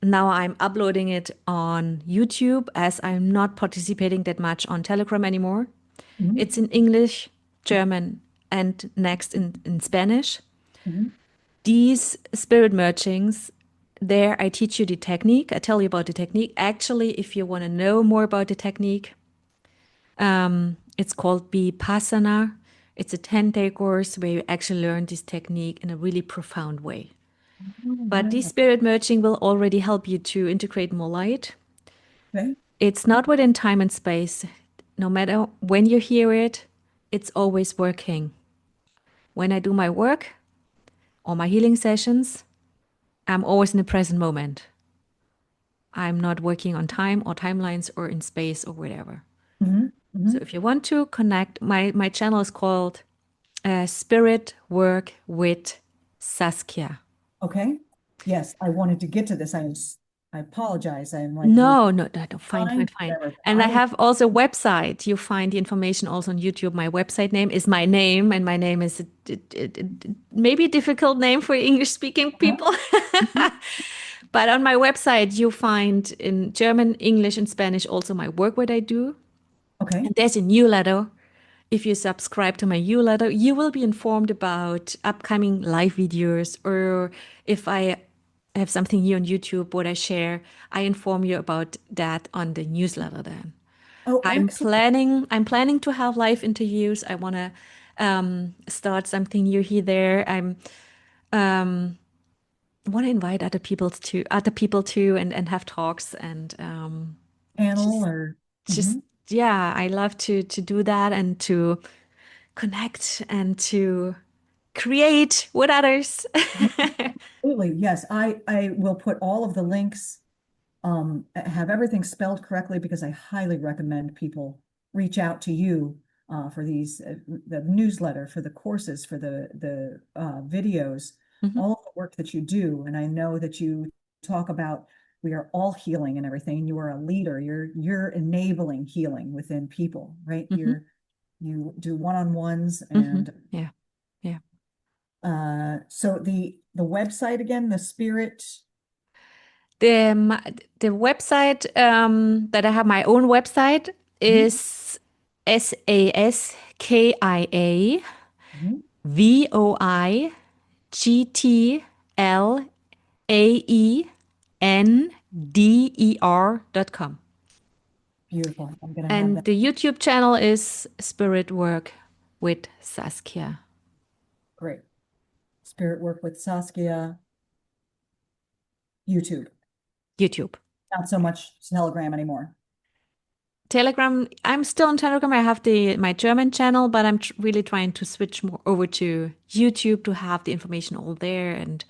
now I'm uploading it on YouTube as I'm not participating that much on Telegram anymore. Mhm, It's in English, German, and next in Spanish. mhm. These spirit mergings, there I teach you the technique. I tell you about the technique. Actually, if you want to know more about the technique, it's called Vipassana. It's a 10-day course where you actually learn this technique in a really profound way. Oh, But this yeah. spirit merging will already help you to integrate more light. Okay. It's not within time and space. No matter when you hear it, it's always working. When I do my work or my healing sessions, I'm always in the present moment. I'm not working on time or timelines or in space or whatever. Mhm, So mhm. if you want to connect, my channel is called Spirit Work with Saskia. Okay. Yes, I wanted to get to this. I apologize. I'm like, we're No, no, no, no, fine, fine, fine, fine. whatever. And I have also a website. You find the information also on YouTube. My website name is my name, and my name is maybe a difficult name for English speaking Uh-huh. people. But on my website, you find in German, English, and Spanish also my work, what I do. Okay. And there's a newsletter. If you subscribe to my newsletter, you will be informed about upcoming live videos, or if I have something new on YouTube, what I share, I inform you about that on the newsletter then. Oh, excellent. I'm planning to have live interviews. I want to start something new here there. I'm want to invite other people too and have talks and Panel just or just yeah, I love to do that and to connect and to create with others. absolutely. Yes, I will put all of the links, have everything spelled correctly because I highly recommend people reach out to you for the newsletter, for the courses, for the videos, Mhm, all of the work that you do. And I know that you talk about we are all healing and everything. You are a leader. You're enabling healing within people, right? mhm, You do one-on-ones mhm. and Yeah, yeah. so the website again, the Spirit. The website that I have, my own website, Mhm, is SASKIA mhm. VOIGTLINE AENDER.com. Beautiful. I'm gonna have And that. the YouTube channel is Spirit Work with Saskia. Great. Spirit Work with Saskia, YouTube. YouTube. Not so much Telegram anymore. Telegram, I'm still on Telegram. I have my German channel, but I'm really trying to switch more over to YouTube to have the information all there. And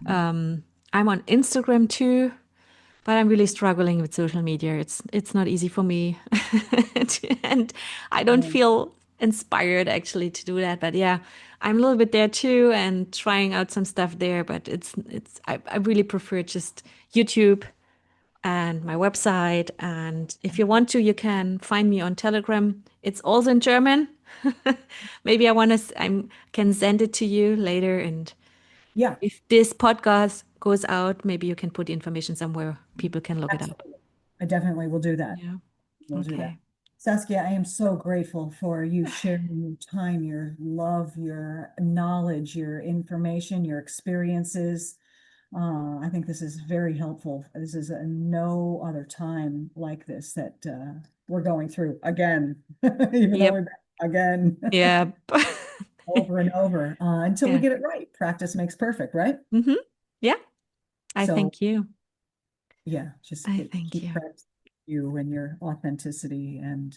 I'm on Instagram too, but I'm really struggling with social media. It's not easy for me, and I don't Um, feel inspired actually to do that. But yeah, I'm a little bit there too, and trying out some stuff there. But I really prefer just YouTube and my website. And if you want to, you can find me on Telegram. It's also in German. Maybe I can send it to you later. And yeah, if this podcast goes out, maybe you can put the information somewhere people can look it up. absolutely. I definitely will do that. Yeah. We'll do that. Okay. Saskia, I am so grateful for you sharing your time, your love, your knowledge, your information, your experiences. I think this is very helpful. This is no other time like this that we're going through again, even though Yep. we're back again Yeah. over and over until we Yeah. get it right. Practice makes perfect, right? Hmm. Yeah. I So thank you. yeah, just I thank keep you. practicing you and your authenticity. And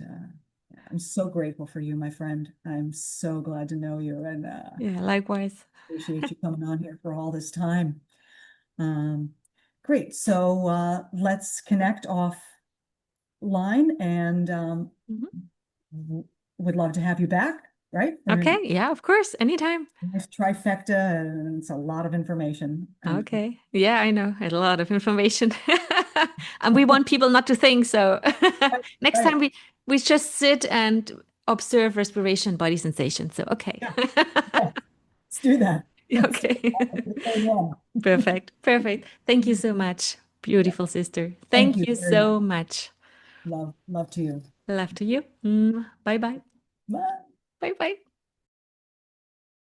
yeah, I'm so grateful for you, my friend. I'm so glad to know you and Yeah. Likewise. appreciate you coming on here for all this time. Um, great. So let's connect offline and Mhm. would love to have you back, right? Okay. Yeah. Of course. Anytime. Nice trifecta, and it's a lot of information. And Okay. Yeah, I know. A lot of information. And we want people not to think. So right, next right. time we just sit and observe respiration, body sensation. So okay. Yeah, yeah, let's do that. Let's do Okay. the same one. Perfect. Perfect. Thank you so much, Yeah, beautiful sister. thank Thank you you very much. so much. Love to you. Love to you. Bye bye. Bye. Bye bye.